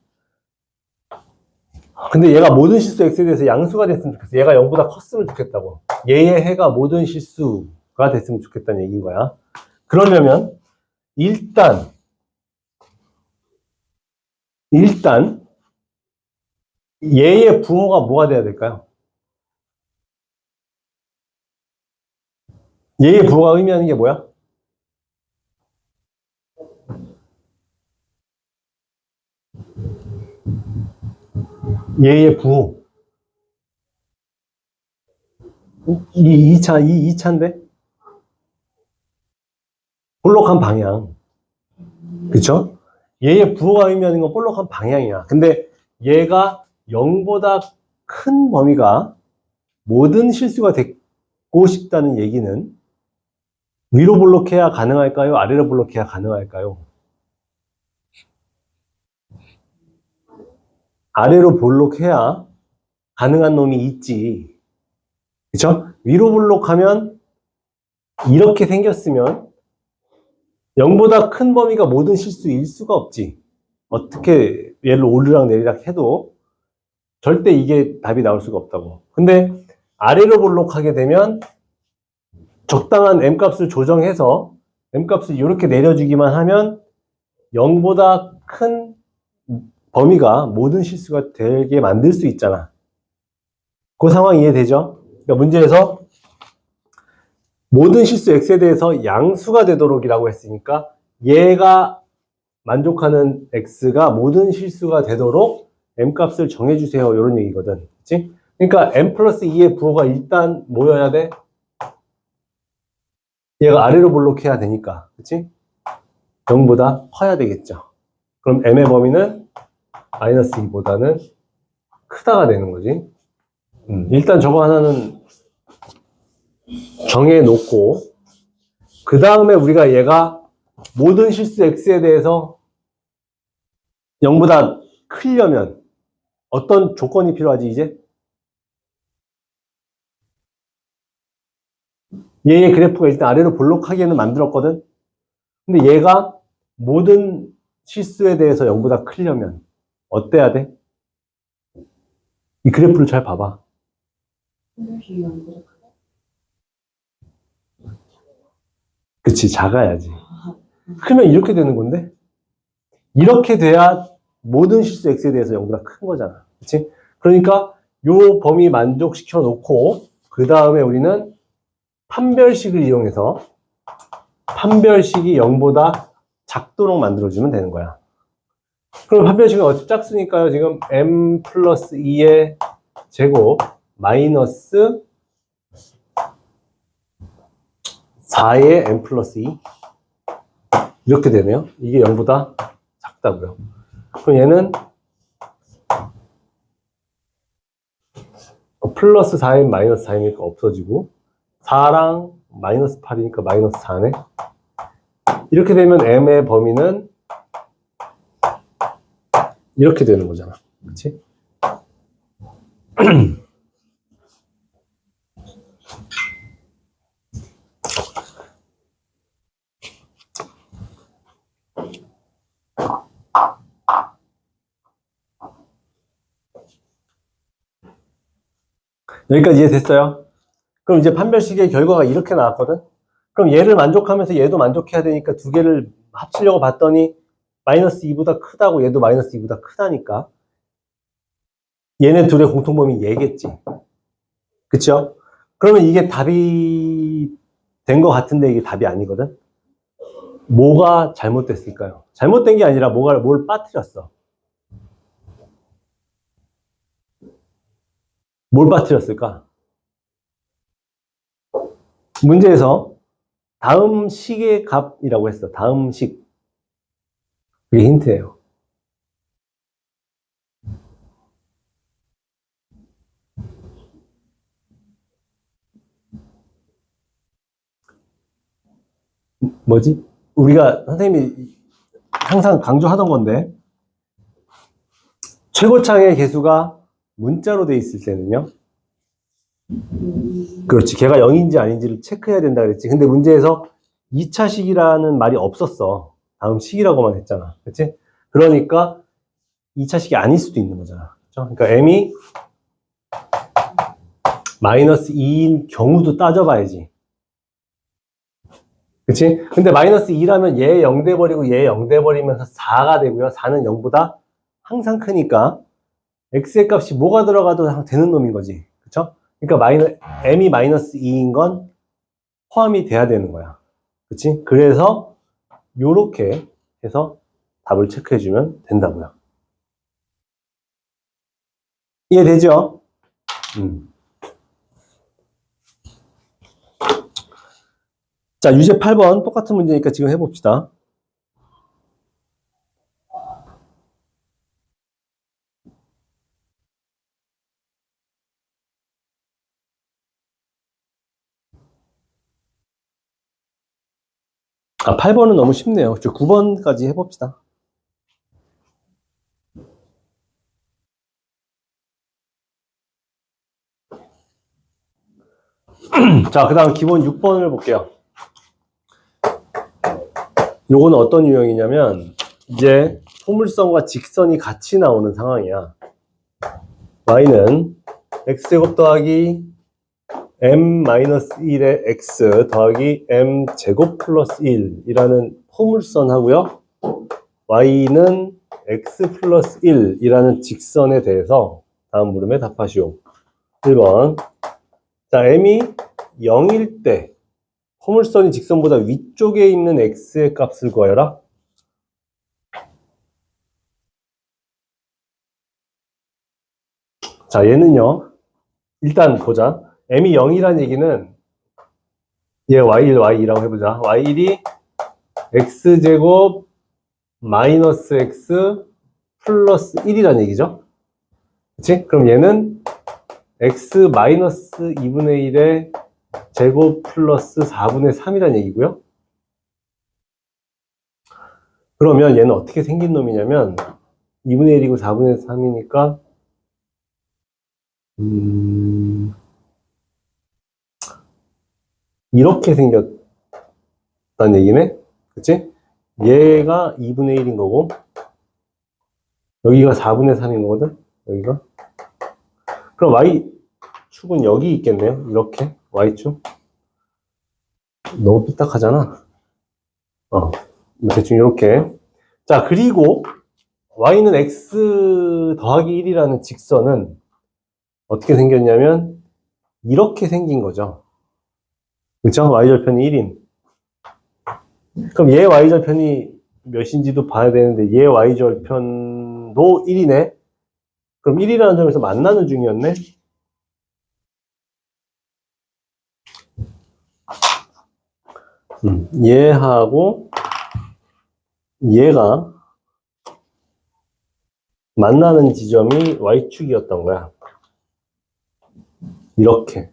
근데 얘가 모든 실수 x에 대해서 양수가 됐으면 좋겠어. 얘가 0보다 컸으면 좋겠다고. 얘의 해가 모든 실수가 됐으면 좋겠다는 얘기인 거야. 그러려면 일단 얘의 부호가 뭐가 돼야 될까요? 얘의 부호가 의미하는 게 뭐야? 얘의 부호. 이 2차인데? 볼록한 방향. 그쵸? 얘의 부호가 의미하는 건 볼록한 방향이야. 근데 얘가 0보다 큰 범위가 모든 실수가 되고 싶다는 얘기는 위로 볼록해야 가능할까요? 아래로 볼록해야 가능할까요? 아래로 볼록해야 가능한 놈이 있지. 그쵸? 위로 볼록하면 이렇게 생겼으면 0보다 큰 범위가 모든 실수일 수가 없지. 어떻게 얘를 오르락 내리락 해도 절대 이게 답이 나올 수가 없다고. 근데 아래로 볼록하게 되면 적당한 m값을 조정해서 m값을 이렇게 내려주기만 하면 0보다 큰 범위가 모든 실수가 되게 만들 수 있잖아. 그 상황 이해되죠? 그러니까 문제에서 모든 실수 x에 대해서 양수가 되도록이라고 했으니까 얘가 만족하는 x가 모든 실수가 되도록 m값을 정해주세요. 이런 얘기거든. 그치? 그러니까 m 플러스 2의 부호가 일단 뭐여야 돼? 얘가 아래로 볼록해야 되니까. 그치? 0보다 커야 되겠죠. 그럼 m의 범위는 마이너스 2보다는 크다가 되는 거지. 일단 저거 하나는 정해놓고 그 다음에 우리가 얘가 모든 실수 x에 대해서 0보다 크려면 어떤 조건이 필요하지 이제? 얘의 그래프가 일단 아래로 볼록하게는 만들었거든. 근데 얘가 모든 실수에 대해서 0보다 크려면 어때야 돼? 이 그래프를 잘 봐봐. 그치, 작아야지. 크면 이렇게 되는 건데 이렇게 돼야 모든 실수 x에 대해서 0보다 큰 거잖아. 그치? 그러니까 요 범위 만족시켜 놓고 그 다음에 우리는 판별식을 이용해서 판별식이 0보다 작도록 만들어주면 되는 거야. 그럼 판별식은 어차피 짝수니까요. 지금 m 플러스 2의 제곱 마이너스 4의 m 플러스 2 이렇게 되네요. 이게 0보다 작다고요. 그럼 얘는 플러스 4m 마이너스 4이니까 없어지고 4랑 마이너스 8이니까 마이너스 4네. 이렇게 되면 m의 범위는 이렇게 되는 거잖아. 그치? 여기까지 이해됐어요? 그럼 이제 판별식의 결과가 이렇게 나왔거든? 그럼 얘를 만족하면서 얘도 만족해야 되니까 두 개를 합치려고 봤더니 마이너스 2보다 크다고 얘도 마이너스 2보다 크다니까 얘네 둘의 공통범위 얘겠지. 그쵸? 그러면 이게 답이 된 것 같은데 이게 답이 아니거든? 뭐가 잘못됐을까요? 잘못된 게 아니라 뭘 빠뜨렸어. 뭘 빠뜨렸을까? 문제에서 다음 식의 값이라고 했어. 다음 식. 그게 힌트예요. 뭐지? 우리가 선생님이 항상 강조하던 건데, 최고창의 개수가 문자로 돼 있을 때는요. 그렇지. 걔가 0인지 아닌지를 체크해야 된다 그랬지. 근데 문제에서 2차식이라는 말이 없었어. 다음 식이라고만 했잖아. 그렇지? 그러니까 2차식이 아닐 수도 있는 거잖아. 그렇죠? 그러니까 m이 마이너스 2인 경우도 따져봐야지. 그치? 근데 마이너스 2라면 얘 0 돼버리고 얘 0 돼버리면서 4가 되고요. 4는 0보다 항상 크니까 x의 값이 뭐가 들어가도 되는 놈인 거지. 그쵸? 그러니까 m이 마이너스 2인 건 포함이 돼야 되는 거야. 그치? 그래서 요렇게 해서 답을 체크해주면 된다고요. 이해되죠? 자, 유제 8번 똑같은 문제니까 지금 해봅시다. 아, 8번은 너무 쉽네요. 9번까지 해봅시다. 자, 그 다음 기본 6번을 볼게요. 요거는 어떤 유형이냐면, 이제 포물선과 직선이 같이 나오는 상황이야. y는 x제곱 더하기 m-1의 x 더하기 m제곱 플러스 1이라는 포물선 하고요. y는 x 플러스 1이라는 직선에 대해서 다음 물음에 답하시오. 1번. 자, m이 0일 때 포물선이 직선보다 위쪽에 있는 x의 값을 구하여라. 자, 얘는요. 일단 보자. m이 0이라는 얘기는 얘 y1, y2라고 해보자. y1이 x제곱 마이너스 x 플러스 1이라는 얘기죠. 그치? 그럼 얘는 x 마이너스 2분의 1의 제곱 플러스 4분의 3이라는 얘기고요. 그러면 얘는 어떻게 생긴 놈이냐면 2분의 1이고 4분의 3이니까 이렇게 생겼다는 얘기네. 그치? 얘가 2분의 1인 거고 여기가 4분의 3인 거거든. 여기가. 그럼 y축은 여기 있겠네요. 이렇게 y축. 너무 삐딱하잖아. 대충 이렇게. 자, 그리고 y는 x 더하기 1이라는 직선은 어떻게 생겼냐면 이렇게 생긴 거죠. 그렇죠? y절편이 1인. 그럼 얘 y절편이 몇인지도 봐야 되는데 얘 y절편도 1이네. 그럼 1이라는 점에서 만나는 중이었네. 얘하고 얘가 만나는 지점이 y축이었던 거야. 이렇게.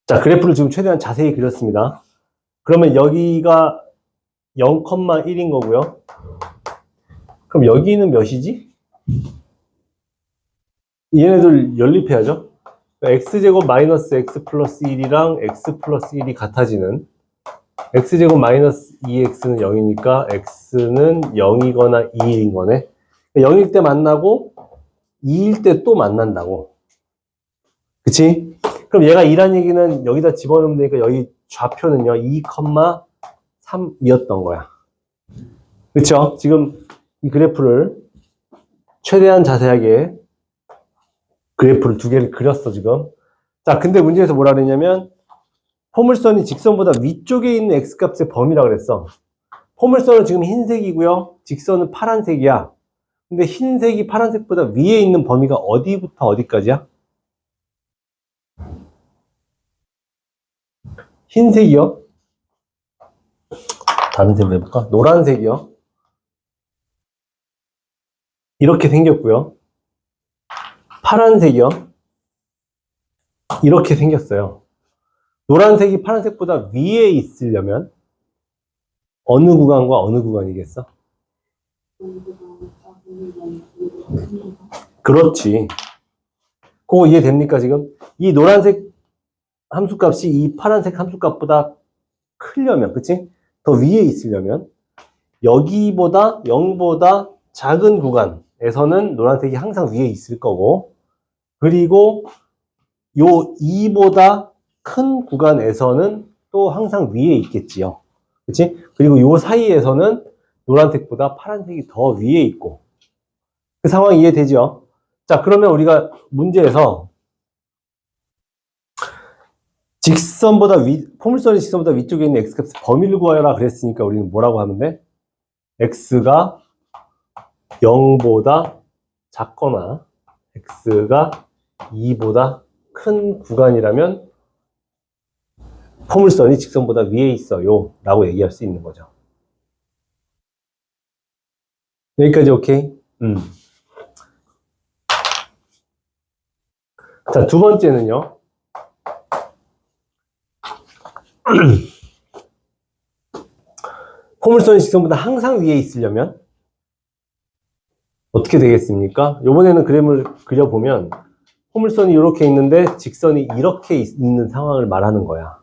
자, 그래프를 지금 최대한 자세히 그렸습니다. 그러면 여기가 0,1인 거고요. 그럼 여기는 몇이지? 얘네들 연립해야죠. x제곱 마이너스 x 플러스 1이랑 x 플러스 1이 같아지는 x제곱 마이너스 2x는 0이니까 x는 0이거나 2인 거네. 0일 때 만나고 2일 때 또 만난다고. 그치? 그럼 얘가 2란 얘기는 여기다 집어넣으면 되니까 여기 좌표는요 2,3이었던 거야. 그쵸? 지금 이 그래프를 최대한 자세하게 그래프를 두 개를 그렸어 지금. 자, 근데 문제에서 뭐라 그랬냐면 포물선이 직선보다 위쪽에 있는 x값의 범위라 그랬어. 포물선은 지금 흰색이고요. 직선은 파란색이야. 근데 흰색이 파란색보다 위에 있는 범위가 어디부터 어디까지야? 흰색이요. 다른 색으로 해볼까? 노란색이요. 이렇게 생겼고요. 파란색이요. 이렇게 생겼어요. 노란색이 파란색보다 위에 있으려면 어느 구간과 어느 구간이겠어? 그렇지. 그거 이해됩니까, 지금? 이 노란색 함수값이 이 파란색 함수값보다 크려면, 그치? 더 위에 있으려면 여기보다 0보다 작은 구간에서는 노란색이 항상 위에 있을 거고, 그리고 요 2보다 큰 구간에서는 또 항상 위에 있겠지요. 그치? 그리고 요 사이에서는 노란색보다 파란색이 더 위에 있고. 그 상황 이해되죠? 자, 그러면 우리가 문제에서 포물선이 직선보다 위쪽에 있는 x값의 범위를 구하여라 그랬으니까 우리는 뭐라고 하면 돼? x가 0보다 작거나 x가 2보다 큰 구간이라면 포물선이 직선보다 위에 있어요 라고 얘기할 수 있는 거죠. 여기까지 오케이? 자, 두 번째는요. 포물선이 직선보다 항상 위에 있으려면 어떻게 되겠습니까? 이번에는 그림을 그려보면 포물선이 이렇게 있는데 직선이 이렇게 있는 상황을 말하는 거야.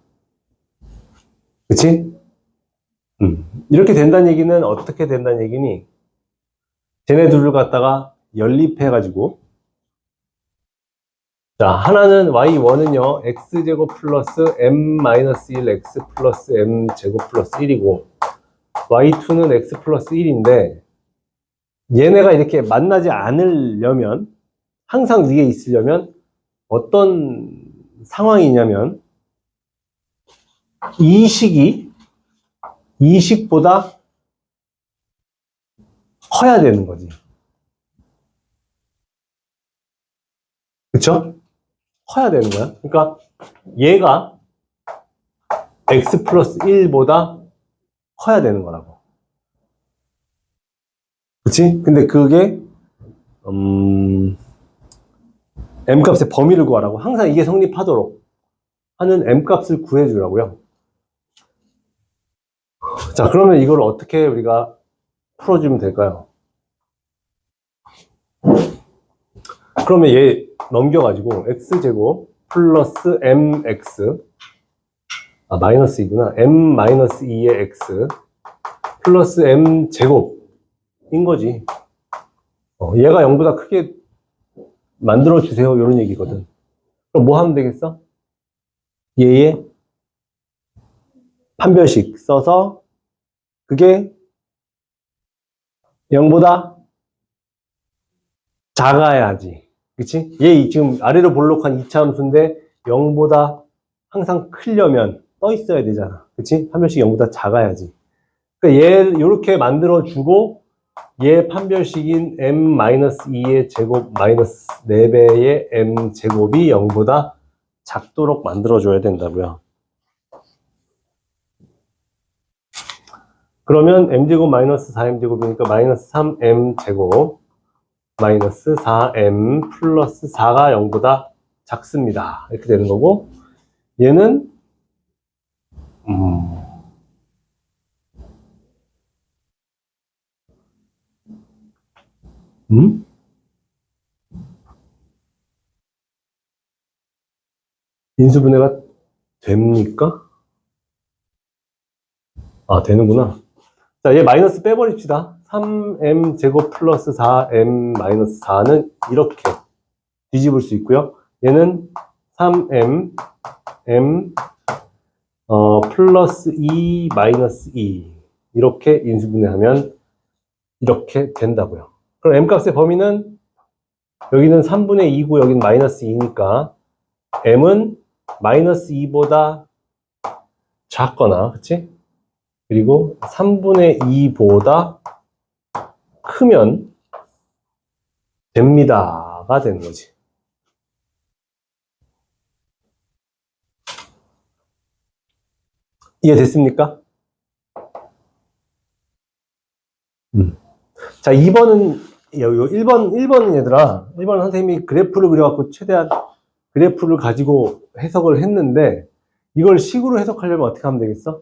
그치? 이렇게 된다는 얘기는 어떻게 된다는 얘기니? 쟤네 둘을 갖다가 연립해가지고 자, 하나는 y1은요 x제곱 플러스 m-1 x 플러스 m제곱 플러스 1이고 y2는 x 플러스 1인데 얘네가 이렇게 만나지 않으려면 항상 위에 있으려면 어떤 상황이냐면 이 식보다 커야 되는 거지. 그쵸? 커야 되는 거야. 그러니까 얘가 x 플러스 1보다 커야 되는 거라고. 그치? 근데 그게 m값의 범위를 구하라고. 항상 이게 성립하도록 하는 m값을 구해주라고요. 자, 그러면 이걸 어떻게 우리가 풀어주면 될까요? 그러면 얘 넘겨가지고 x제곱 플러스 mx 마이너스 2구나. m-2의 x 플러스 m제곱인 거지. 얘가 0보다 크게 만들어주세요. 이런 얘기거든. 그럼 뭐 하면 되겠어? 얘의 판별식 써서 그게 0보다 작아야지. 그치? 얘 지금 아래로 볼록한 2차 함수인데 0보다 항상 크려면 떠 있어야 되잖아. 그치? 판별식이 0보다 작아야지. 그러니까 얘 이렇게 만들어주고 얘 판별식인 m-2의 제곱 마이너스 4배의 m제곱이 0보다 작도록 만들어줘야 된다고요. 그러면 m제곱 마이너스 4m제곱이니까 마이너스 3m제곱 마이너스 4m 플러스 4가 0보다 작습니다. 이렇게 되는 거고 얘는 인수분해가 됩니까? 아, 되는구나. 자, 얘 마이너스 빼버립시다. 3m 제곱 플러스 4m 마이너스 4는 이렇게 뒤집을 수 있고요. 얘는 3m m 플러스 2 마이너스 2 이렇게 인수분해하면 이렇게 된다고요. 그럼 m값의 범위는 여기는 3분의 2고 여기는 마이너스 2니까 m은 마이너스 2보다 작거나 그치? 그리고 3분의 2보다 크면 됩니다가 되는 거지. 이해됐습니까? 자, 2번은, 1번은 얘들아, 1번은 선생님이 그래프를 그려갖고 최대한 그래프를 가지고 해석을 했는데, 이걸 식으로 해석하려면 어떻게 하면 되겠어?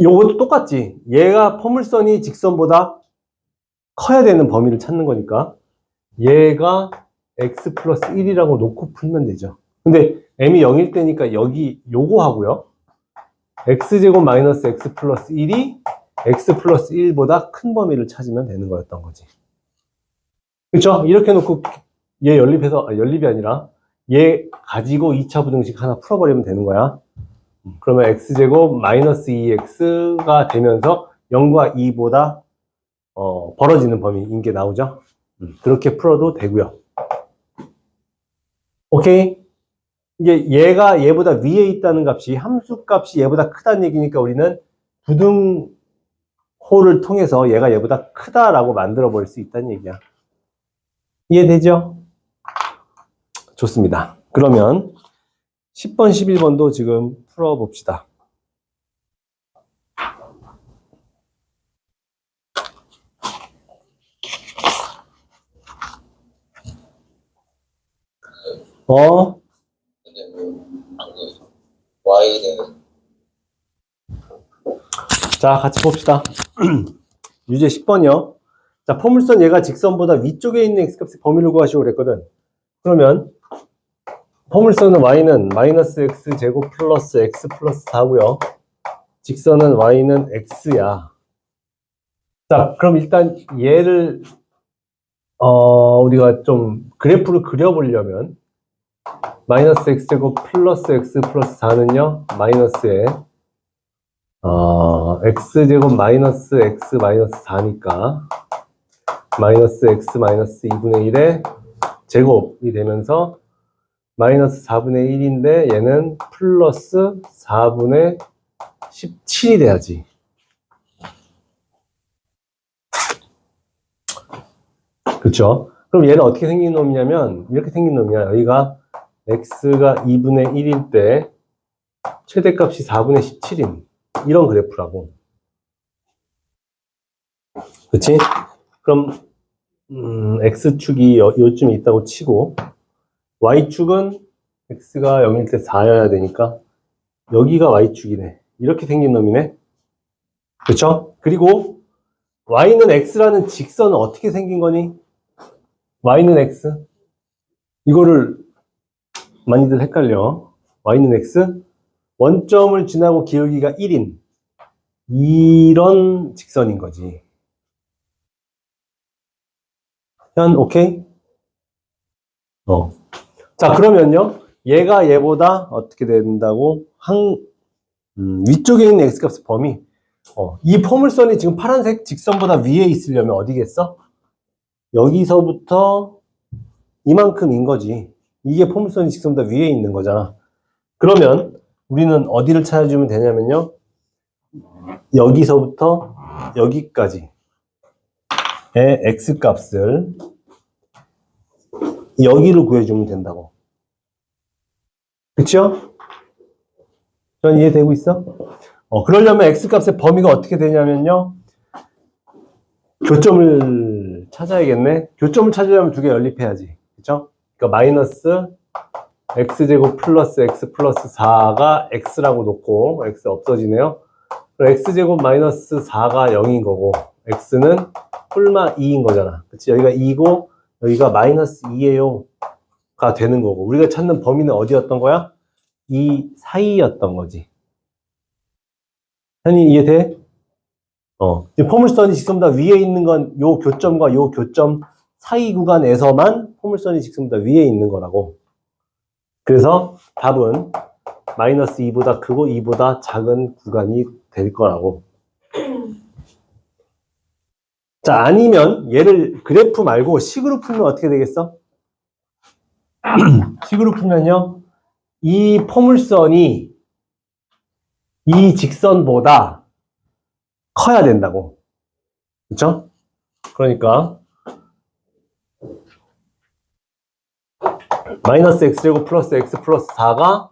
요것도 똑같지. 얘가 포물선이 직선보다 커야 되는 범위를 찾는 거니까, 얘가 x 플러스 1이라고 놓고 풀면 되죠. 근데 m이 0일 때니까 여기 요거 하고요. x제곱 마이너스 x 플러스 1이 x 플러스 1보다 큰 범위를 찾으면 되는 거였던 거지. 그쵸? 이렇게 놓고 얘 연립해서, 연립이 아니라 얘 가지고 2차 부등식 하나 풀어버리면 되는 거야. 그러면 x제곱 마이너스 2x가 되면서 0과 2보다 벌어지는 범위인 게 나오죠. 그렇게 풀어도 되고요. 오케이? 이게 얘가 얘보다 위에 있다는 값이 함수 값이 얘보다 크다는 얘기니까 우리는 부등호를 통해서 얘가 얘보다 크다라고 만들어 볼 수 있다는 얘기야. 이해되죠? 좋습니다. 그러면 10번, 11번도 지금 풀어봅시다. 근데 저기 Y는 자, 같이 봅시다. 유제 10번이요. 자, 포물선 얘가 직선보다 위쪽에 있는 x값의 범위를 구하시고 그랬거든. 그러면 포물선은 y는 마이너스 x 제곱 플러스 x 플러스 4고요. 직선은 y는 x야. 자, 그럼 일단 얘를 우리가 좀 그래프를 그려보려면 마이너스 x 제곱 플러스 x 플러스 4는요 마이너스에 x 제곱 마이너스 x 마이너스 4니까 마이너스 x 마이너스 2분의 1의 제곱이 되면서 마이너스 4분의 1인데 얘는 플러스 4분의 17이 돼야지. 그렇죠? 그럼 얘는 어떻게 생긴 놈이냐면 이렇게 생긴 놈이야. 여기가 x가 2분의 1일 때 최대값이 4분의 17인 이런 그래프라고. 그치? 그럼 x축이 요쯤에 있다고 치고 y축은 x가 0일 때 4여야 되니까 여기가 y축이네. 이렇게 생긴 놈이네. 그쵸? 그리고 y는 x라는 직선은 어떻게 생긴 거니? y는 x. 이거를 많이들 헷갈려. y는 x. 원점을 지나고 기울기가 1인 이런 직선인 거지. 현 오케이? 자, 그러면요. 얘가 얘보다 어떻게 된다고? 위쪽에 있는 x값의 범위. 이 포물선이 지금 파란색 직선보다 위에 있으려면 어디겠어? 여기서부터 이만큼인 거지. 이게 포물선이 직선보다 위에 있는 거잖아. 그러면 우리는 어디를 찾아주면 되냐면요. 여기서부터 여기까지의 x값을 여기를 구해주면 된다고. 그쵸? 전 이해되고 있어? 그러려면 x값의 범위가 어떻게 되냐면요. 교점을 찾아야겠네. 교점을 찾으려면 두 개 연립해야지. 그쵸? 그러니까 마이너스 x제곱 플러스 x 플러스 4가 x라고 놓고 x 없어지네요. 그럼 x제곱 마이너스 4가 0인 거고 x는 뿔마 2인 거잖아. 그치? 여기가 2고 여기가 마이너스 2예요 가 되는 거고 우리가 찾는 범위는 어디였던 거야? 이 사이였던 거지. 현이 이해돼? 포물선이 직선보다 위에 있는 건 요 교점과 요 교점 사이 구간에서만 포물선이 직선보다 위에 있는 거라고. 그래서 답은 마이너스 2보다 크고 2보다 작은 구간이 될 거라고. 자, 아니면 얘를 그래프 말고 식으로 풀면 어떻게 되겠어? 식으로 풀면요. 이 포물선이 이 직선보다 커야 된다고. 그렇죠? 그러니까 마이너스 x제곱 플러스 x 플러스 4가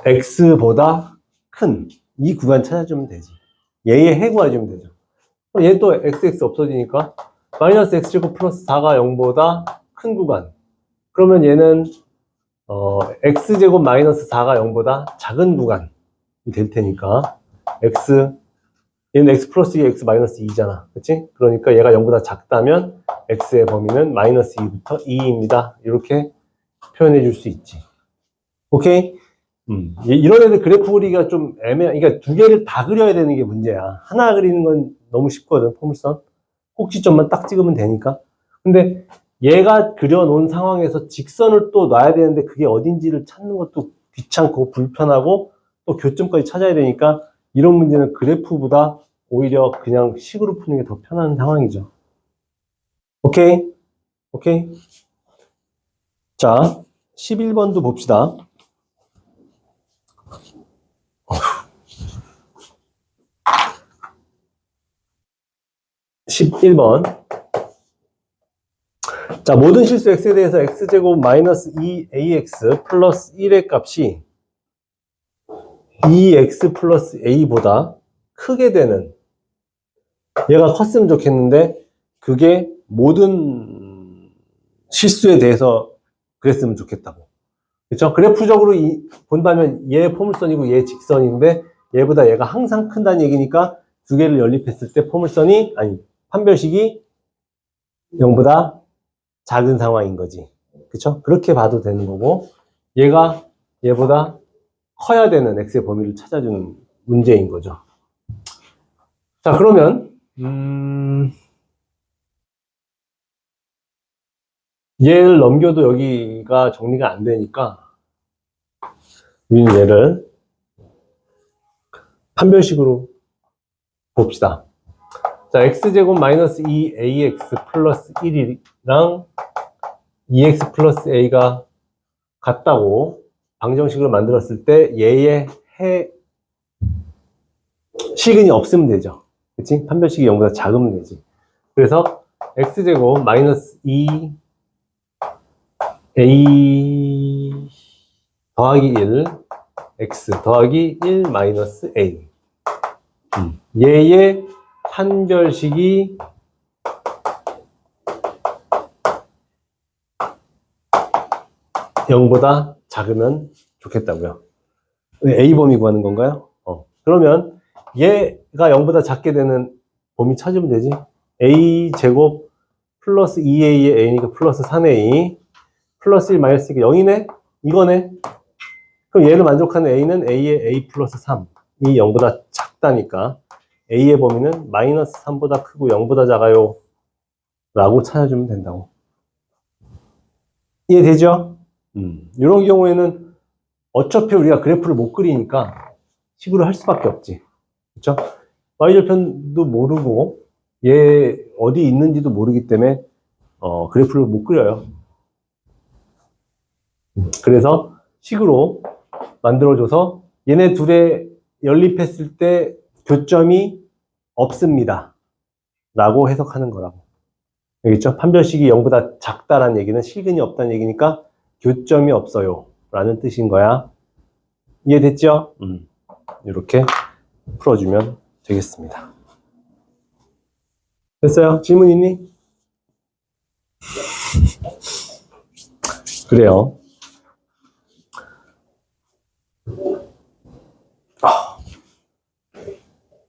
x보다 큰 이 구간 찾아주면 되지. 얘의 해 구해주면 되죠. 얘 또 xx 없어지니까 마이너스 x제곱 플러스 4가 0보다 큰 구간. 그러면 얘는 x제곱 마이너스 4가 0보다 작은 구간이 될 테니까 얘는 x 플러스 2, x 마이너스 2잖아. 그치? 그러니까 얘가 0보다 작다면 x의 범위는 마이너스 2부터 2입니다. 이렇게 표현해 줄 수 있지. 오케이? 이런 애들 그래프 그리기가 좀 그러니까 두 개를 다 그려야 되는 게 문제야. 하나 그리는 건 너무 쉽거든, 포물선. 꼭지점만 딱 찍으면 되니까. 근데 얘가 그려놓은 상황에서 직선을 또 놔야 되는데 그게 어딘지를 찾는 것도 귀찮고 불편하고 또 교점까지 찾아야 되니까 이런 문제는 그래프보다 오히려 그냥 식으로 푸는 게 더 편한 상황이죠. 오케이? 오케이? 자, 11번도 봅시다. 11번. 자, 모든 실수 x에 대해서 x제곱 마이너스 2ax 플러스 1의 값이 2x 플러스 a보다 크게 되는, 얘가 컸으면 좋겠는데 그게 모든 실수에 대해서 그랬으면 좋겠다고. 그렇죠? 그래프적으로 본다면 얘 포물선이고 얘 직선인데 얘보다 얘가 항상 큰다는 얘기니까 두 개를 연립했을 때 판별식이 0보다 작은 상황인 거지. 그쵸? 그렇게 봐도 되는 거고, 얘가 얘보다 커야 되는 x의 범위를 찾아주는 문제인 거죠. 자, 그러면 얘를 넘겨도 여기가 정리가 안 되니까 우리는 얘를 판별식으로 봅시다. 자, x제곱 마이너스 2ax 플러스 1이랑 2x 플러스 a가 같다고 방정식으로 만들었을 때 얘의 식은이 없으면 되죠. 그치? 판별식이 0보다 작으면 되지. 그래서 x제곱 마이너스 2a 더하기 1 x 더하기 1 마이너스 a 얘의 판별식이 0보다 작으면 좋겠다고요. A 범위 구하는 건가요? 그러면 얘가 0보다 작게 되는 범위 찾으면 되지. A 제곱 플러스 2a의 a니까 플러스 3a 플러스 1 마이너스 1이 0이네? 이거네? 그럼 얘를 만족하는 a는 a의 a 플러스 3이 0보다 작다니까 a의 범위는 마이너스 3보다 크고 0보다 작아요 라고 찾아주면 된다고. 이해되죠? 이런 경우에는 어차피 우리가 그래프를 못 그리니까 식으로 할 수밖에 없지. 그쵸? y절편도 모르고 얘 어디 있는지도 모르기 때문에 그래프를 못 그려요. 그래서 식으로 만들어줘서 얘네 둘의 연립했을 때 교점이 없습니다 라고 해석하는 거라고. 알겠죠? 판별식이 0보다 작다라는 얘기는 실근이 없다는 얘기니까 교점이 없어요 라는 뜻인 거야. 이해됐죠? 이렇게 풀어주면 되겠습니다. 됐어요? 질문 있니? 그래요.